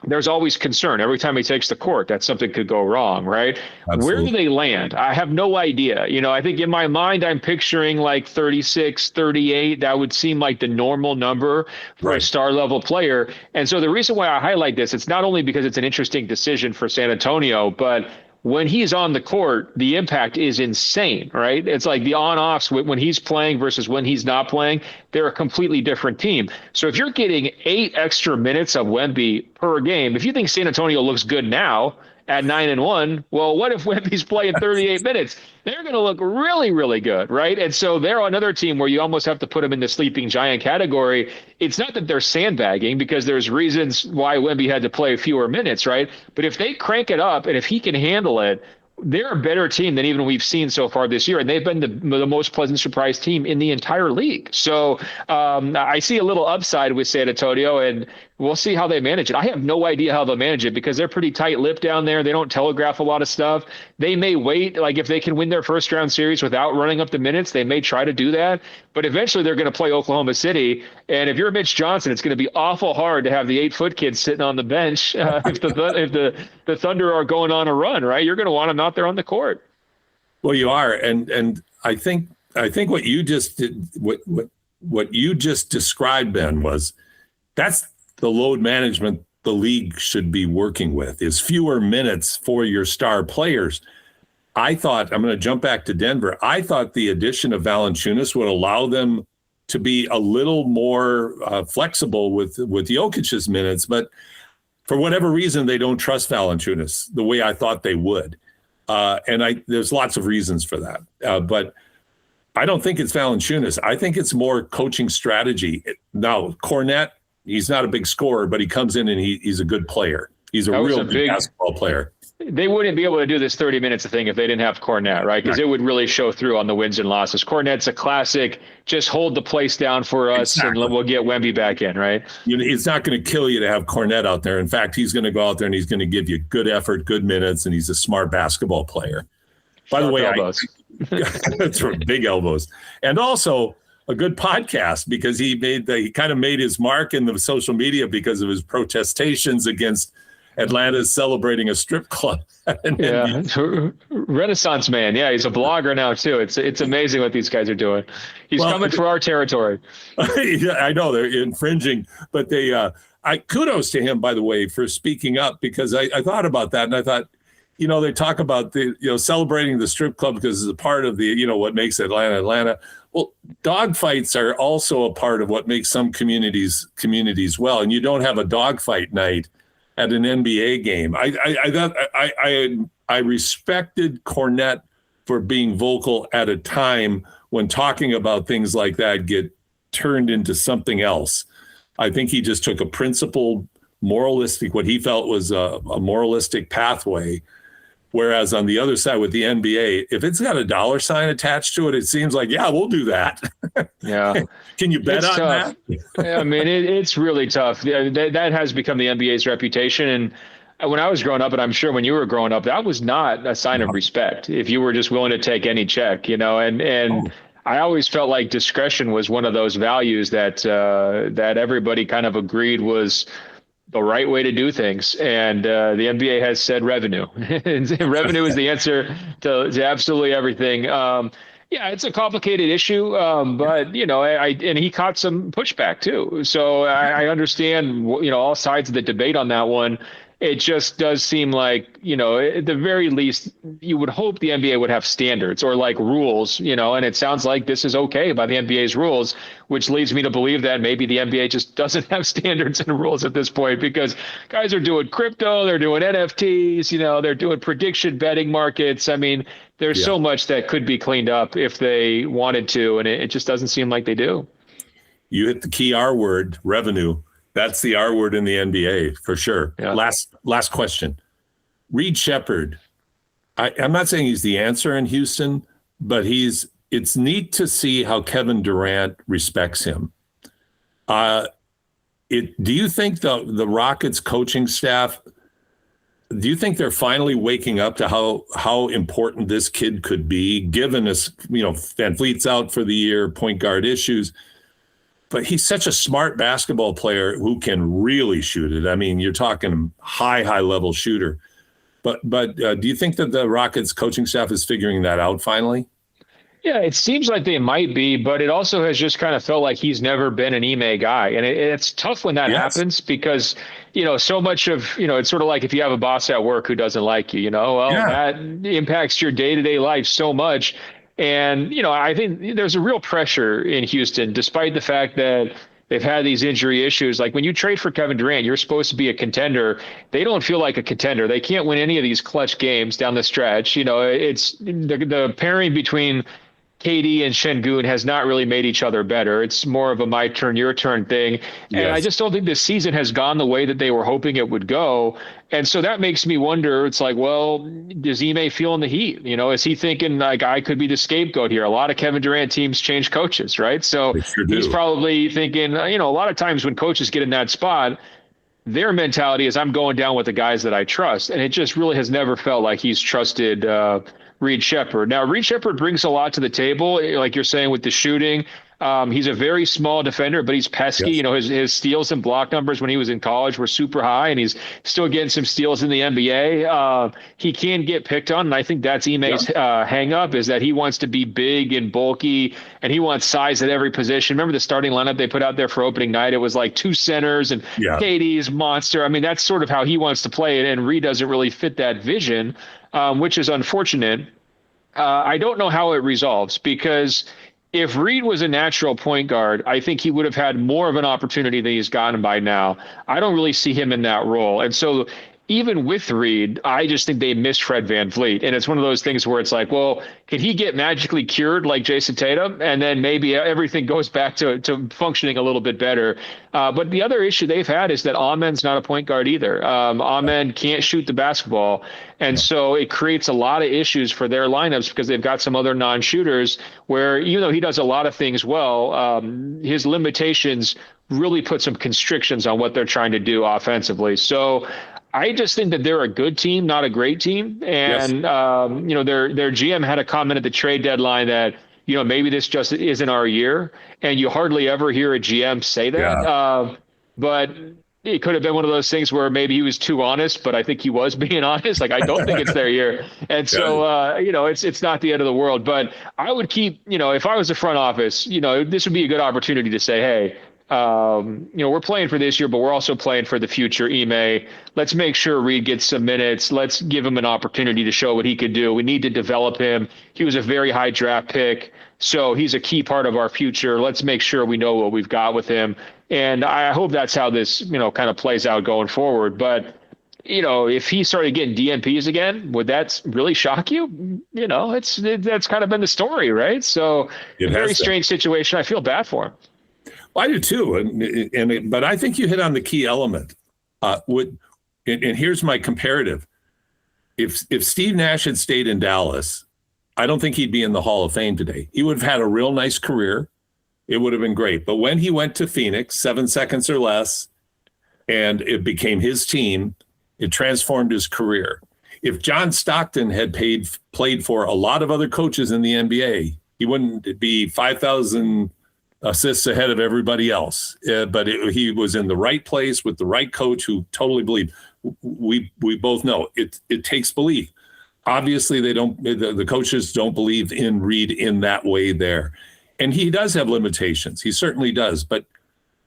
B: there's always concern every time he takes the court that something could go wrong, right? Absolutely. Where do they land? I have no idea. I think in my mind, I'm picturing like 36, 38. That would seem like the normal number for a star level player. And so the reason why I highlight this, it's not only because it's an interesting decision for San Antonio, but when he's on the court, the impact is insane, right? It's like the on-offs when he's playing versus when he's not playing, they're a completely different team. So if you're getting 8 extra minutes of Wemby per game, if you think San Antonio looks good now at 9-1, well, what if Wemby's playing 38 minutes? They're going to look really, really good, right? And so they're another team where you almost have to put them in the sleeping giant category. It's not that they're sandbagging, because there's reasons why Wemby had to play fewer minutes, right? But if they crank it up and if he can handle it, they're a better team than even we've seen so far this year. And they've been the most pleasant surprise team in the entire league. So I see a little upside with San Antonio, and we'll see how they manage it. I have no idea how they'll manage it because they're pretty tight-lipped down there. They don't telegraph a lot of stuff. They may wait, like if they can win their first round series without running up the minutes, they may try to do that. But eventually they're going to play Oklahoma City. And if you're Mitch Johnson, it's going to be awful hard to have the 8-foot kid sitting on the bench if the Thunder are going on a run, right? You're going to want them out there on the court.
A: Well, you are. And I think what you just did, what you just described, Ben, was that's the load management the league should be working with, is fewer minutes for your star players. I thought, I'm going to jump back to Denver, I thought the addition of Valanciunas would allow them to be a little more flexible with Jokic's minutes, but for whatever reason, they don't trust Valanciunas the way I thought they would. And there's lots of reasons for that. But I don't think it's Valanciunas. I think it's more coaching strategy. Now, Kornet, he's not a big scorer, but he comes in and he's a good player. He's a real big basketball player.
B: They wouldn't be able to do this 30 minutes thing if they didn't have Kornet, right? Because it would really show through on the wins and losses. Kornet's a classic, just hold the place down for us and we'll get Wemby back in, right?
A: It's not going to kill you to have Kornet out there. In fact, he's going to go out there and he's going to give you good effort, good minutes, and he's a smart basketball player. By the way, that's big elbows. And also a good podcast, because he kind of made his mark in the social media because of his protestations against Atlanta's celebrating a strip club.
B: Yeah, Renaissance man. Yeah, he's a blogger now too. It's amazing what these guys are doing. He's coming for our territory.
A: Yeah, I know they're infringing, but I kudos to him, by the way, for speaking up, because I thought about that and I thought, they talk about celebrating the strip club because it's a part of the what makes Atlanta. Well, dogfights are also a part of what makes some communities well, and you don't have a dogfight night at an NBA game. I respected Kornet for being vocal at a time when talking about things like that get turned into something else. I think he just took a principled, moralistic, what he felt was a moralistic pathway, Whereas on the other side with the NBA, if it's got a dollar sign attached to it, it seems like, yeah, we'll do that.
B: Yeah.
A: Can you bet
B: It's
A: on
B: tough.
A: that?
B: I mean, it's really tough. Yeah, that has become the NBA's reputation. And when I was growing up, and I'm sure when you were growing up, that was not a sign of respect. If you were just willing to take any check, and I always felt like discretion was one of those values that everybody kind of agreed was the right way to do things. And the NBA has said revenue. Revenue is the answer to absolutely everything. Yeah, it's a complicated issue, but and he caught some pushback too. So I understand, all sides of the debate on that one. It just does seem like, at the very least, you would hope the NBA would have standards or like rules, and it sounds like this is okay by the NBA's rules, which leads me to believe that maybe the NBA just doesn't have standards and rules at this point, because guys are doing crypto, they're doing NFTs, they're doing prediction betting markets. I mean, there's so much that could be cleaned up if they wanted to, and it just doesn't seem like they do.
A: You hit the key R word, revenue. That's the R word in the NBA for sure. Yeah. Last question. Reed Sheppard. I'm not saying he's the answer in Houston, but it's neat to see how Kevin Durant respects him. Do you think the Rockets coaching staff, do you think they're finally waking up to how important this kid could be, given us, Van Vliet's out for the year, point guard issues? But he's such a smart basketball player who can really shoot it. I mean, you're talking high level shooter. But do you think that the Rockets coaching staff is figuring that out finally?
B: Yeah, it seems like they might be, but it also has just kind of felt like he's never been an Ime guy. And it's tough when that happens because, so much of, it's sort of like if you have a boss at work who doesn't like you, that impacts your day-to-day life so much. And, I think there's a real pressure in Houston, despite the fact that they've had these injury issues. Like when you trade for Kevin Durant, you're supposed to be a contender. They don't feel like a contender. They can't win any of these clutch games down the stretch. It's the pairing between KD and Şengün has not really made each other better. It's more of a my turn, your turn thing. And I just don't think this season has gone the way that they were hoping it would go. And so that makes me wonder, it's like, well, does Ime feel in the heat? Is he thinking like I could be the scapegoat here? A lot of Kevin Durant teams change coaches, right? So he's probably thinking, a lot of times when coaches get in that spot, their mentality is I'm going down with the guys that I trust. And it just really has never felt like he's trusted Reed Sheppard. Now, Reed Sheppard brings a lot to the table, like you're saying with the shooting. He's a very small defender, but he's pesky.
A: Yes.
B: His steals and block numbers when he was in college were super high, and he's still getting some steals in the NBA. He can get picked on, and I think that's Ime's hang up, is that he wants to be big and bulky, and he wants size at every position. Remember the starting lineup they put out there for opening night? It was like two centers and KD's monster. I mean, that's sort of how he wants to play it, and Reed doesn't really fit that vision, which is unfortunate. I don't know how it resolves, because if Reed was a natural point guard, I think he would have had more of an opportunity than he's gotten by now. I don't really see him in that role. And so even with Reed, I just think they missed Fred Van Vliet. And it's one of those things where it's like, well, can he get magically cured like Jason Tatum? And then maybe everything goes back to functioning a little bit better. But the other issue they've had is that Amen's not a point guard either. Amen can't shoot the basketball. And so it creates a lot of issues for their lineups because they've got some other non-shooters where, he does a lot of things well, his limitations really put some constrictions on what they're trying to do offensively. So I just think that they're a good team, not a great team. And, their GM had a comment at the trade deadline that, maybe this just isn't our year. And you hardly ever hear a GM say that. Yeah. But it could have been one of those things where maybe he was too honest, but I think he was being honest. Like, I don't think it's their year. And so, it's not the end of the world. But I would keep, if I was the front office, this would be a good opportunity to say, hey, we're playing for this year, but we're also playing for the future. Ime, let's make sure Reed gets some minutes. Let's give him an opportunity to show what he could do. We need to develop him. He was a very high draft pick, so he's a key part of our future. Let's make sure we know what we've got with him. And I hope that's how this, kind of plays out going forward. But, if he started getting DNPs again, would that really shock you? That's kind of been the story, right? So a very strange situation. I feel bad for him.
A: I do too, but I think you hit on the key element. And here's my comparative: if Steve Nash had stayed in Dallas, I don't think he'd be in the Hall of Fame today. He would have had a real nice career. It would have been great. But when he went to Phoenix, 7 seconds or less, and it became his team, it transformed his career. If John Stockton had played for a lot of other coaches in the NBA, he wouldn't be 5,000 assists ahead of everybody else. But he was in the right place with the right coach who totally believed. We both know it takes belief. Obviously, the coaches don't believe in Reed in that way there. And he does have limitations. He certainly does. But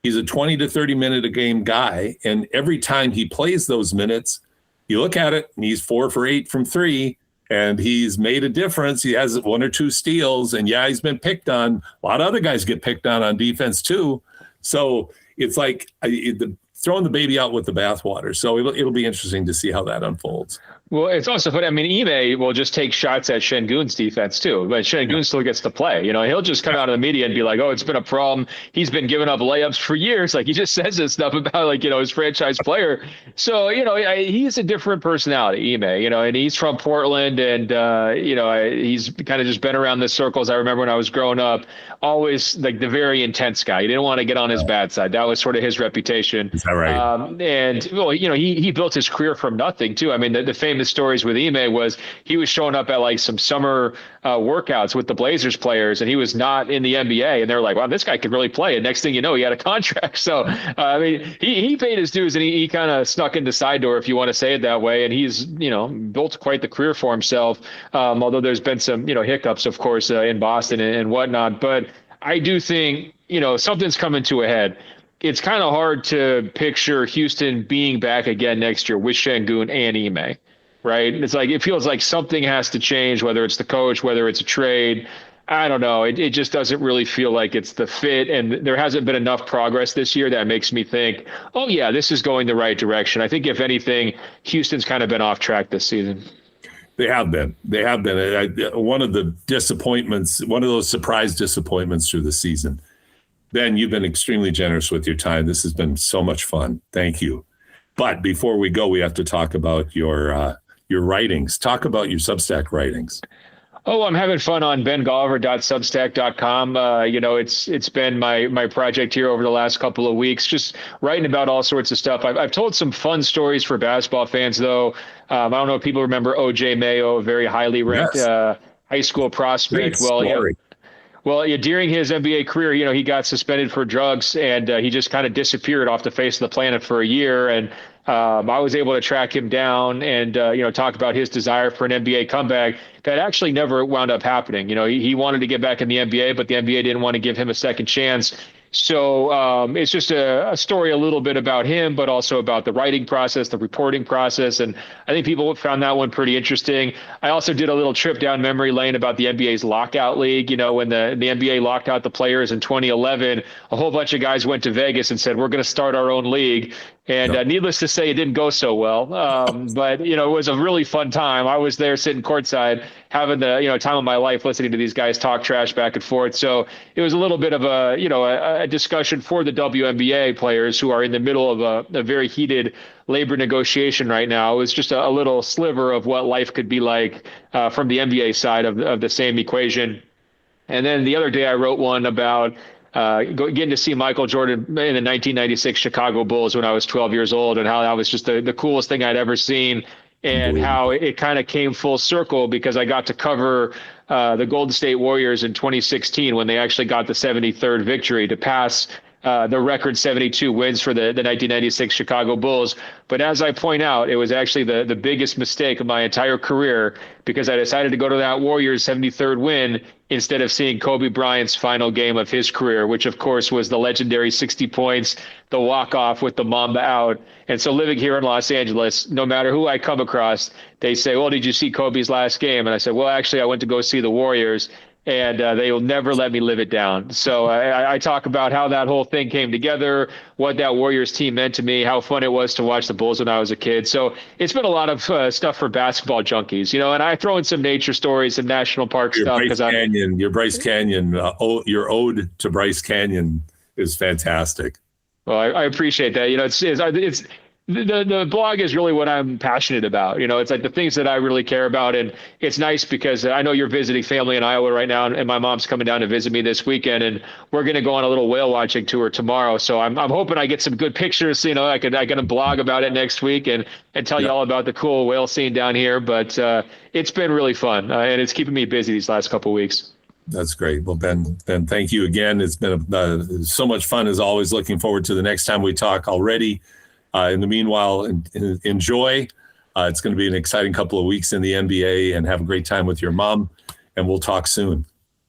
A: he's a 20 to 30 minute a game guy. And every time he plays those minutes, you look at it and he's 4 for 8 from 3. And he's made a difference. He has 1 or 2 steals. And yeah, he's been picked on. A lot of other guys get picked on defense too. So it's like throwing the baby out with the bathwater. So it'll be interesting to see how that unfolds.
B: Well, it's also funny. I mean, Ime will just take shots at Şengün's defense too, but Şengün still gets to play. You know, he'll just come out of the media and be like, "Oh, it's been a problem. He's been giving up layups for years." Like he just says this stuff about like, you know, his franchise player. So, you know, he's a different personality, Ime. You know, and he's from Portland, and you know, he's kind of just been around the circles. I remember when I was growing up, always like the very intense guy. He didn't want to get on his bad side. That was sort of his reputation.
A: Is that right?
B: And well, you know, he built his career from nothing too. I mean, the famous stories with Ime was he was showing up at like some summer workouts with the Blazers players, and he was not in the NBA, and they're like, wow, this guy could really play. And next thing you know, he had a contract. So I mean, he paid his dues, and he kind of snuck into side door, if you want to say it that way. And he's, you know, built quite the career for himself. Although there's been some, you know, hiccups, of course, in Boston and whatnot. But I do think, you know, something's coming to a head. It's kind of hard to picture Houston being back again next year with Şengün and Ime, right? It's like, it feels like something has to change, whether it's the coach, whether it's a trade. I don't know. It just doesn't really feel like it's the fit. And there hasn't been enough progress this year that makes me think, oh yeah, this is going the right direction. I think if anything, Houston's kind of been off track this season.
A: They have been. One of the disappointments, one of those surprise disappointments through the season. Ben, you've been extremely generous with your time. This has been so much fun. Thank you. But before we go, we have to talk about your writings. Talk about your Substack writings.
B: Oh, I'm having fun on bengolliver.substack.com. You know, it's been my project here over the last couple of weeks, just writing about all sorts of stuff. I've told some fun stories for basketball fans, though. I don't know if people remember O.J. Mayo, a very highly ranked high school prospect. Well, during his NBA career, you know, he got suspended for drugs, and he just kind of disappeared off the face of the planet for a year. And I was able to track him down and, you know, talk about his desire for an NBA comeback that actually never wound up happening. You know, he wanted to get back in the NBA, but the NBA didn't want to give him a second chance. So it's just a story a little bit about him, but also about the writing process, the reporting process. And I think people found that one pretty interesting. I also did a little trip down memory lane about the NBA's lockout league. You know, when the NBA locked out the players in 2011, a whole bunch of guys went to Vegas and said, we're going to start our own league. And needless to say, it didn't go so well. But, you know, it was a really fun time. I was there sitting courtside, having the, you know, time of my life listening to these guys talk trash back and forth. So it was a little bit of a, you know, a discussion for the WNBA players who are in the middle of a very heated labor negotiation right now. It was just a little sliver of what life could be like from the NBA side of the same equation. And then the other day I wrote one about getting to see Michael Jordan in the 1996 Chicago Bulls when I was 12 years old, and how that was just the coolest thing I'd ever seen, and how it kind of came full circle because I got to cover the Golden State Warriors in 2016 when they actually got the 73rd victory to pass the record 72 wins for the 1996 Chicago Bulls. But as I point out, it was actually the biggest mistake of my entire career because I decided to go to that Warriors 73rd win instead of seeing Kobe Bryant's final game of his career, which of course was the legendary 60 points, the walk-off with the Mamba out. And so living here in Los Angeles, no matter who I come across, they say, well, did you see Kobe's last game? And I said, well, actually, I went to go see the Warriors. And they will never let me live it down. So I talk about how that whole thing came together, what that Warriors team meant to me, how fun it was to watch the Bulls when I was a kid. So it's been a lot of stuff for basketball junkies, you know, and I throw in some nature stories and national park stuff.
A: Your Bryce Canyon, your ode to Bryce Canyon is fantastic.
B: Well, I appreciate that. You know, it's The blog is really what I'm passionate about. It's like the things that I really care about. And it's nice because I know you're visiting family in Iowa right now, and my mom's coming down to visit me this weekend, and we're going to go on a little whale watching tour tomorrow. So I'm hoping I get some good pictures. I can blog about it next week and tell you all about the cool whale scene down here. But it's been really fun, and it's keeping me busy these last couple of weeks.
A: That's great. Well, Ben, thank you again. It's been so much fun as always. Looking forward to the next time we talk already. In the meanwhile, enjoy. It's going to be an exciting couple of weeks in the NBA, and have a great time with your mom. And we'll talk soon.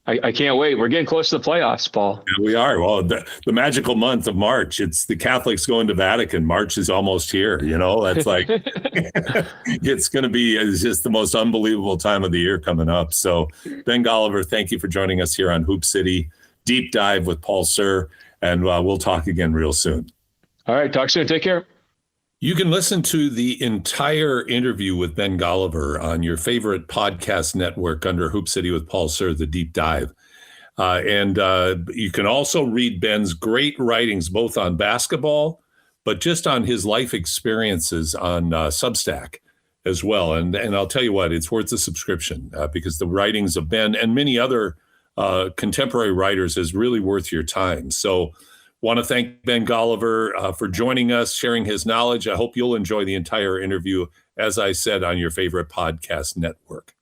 B: I can't wait. We're getting close to the playoffs, Paul.
A: Yeah, we are. Well, the magical month of March. It's the Catholics going to Vatican. March is almost here. That's like it's going to be just the most unbelievable time of the year coming up. So, Ben Golliver, thank you for joining us here on Hoop City Deep Dive with Paul Sir, and we'll talk again real soon.
B: All right. Talk soon. Take care.
A: You can listen to the entire interview with Ben Golliver on your favorite podcast network under Hoop City with Paul Sir, the Deep Dive. And you can also read Ben's great writings, both on basketball, but just on his life experiences on Substack as well. And I'll tell you what, it's worth a subscription because the writings of Ben and many other contemporary writers is really worth your time. So want to thank Ben Golliver for joining us, sharing his knowledge. I hope you'll enjoy the entire interview, as I said, on your favorite podcast network.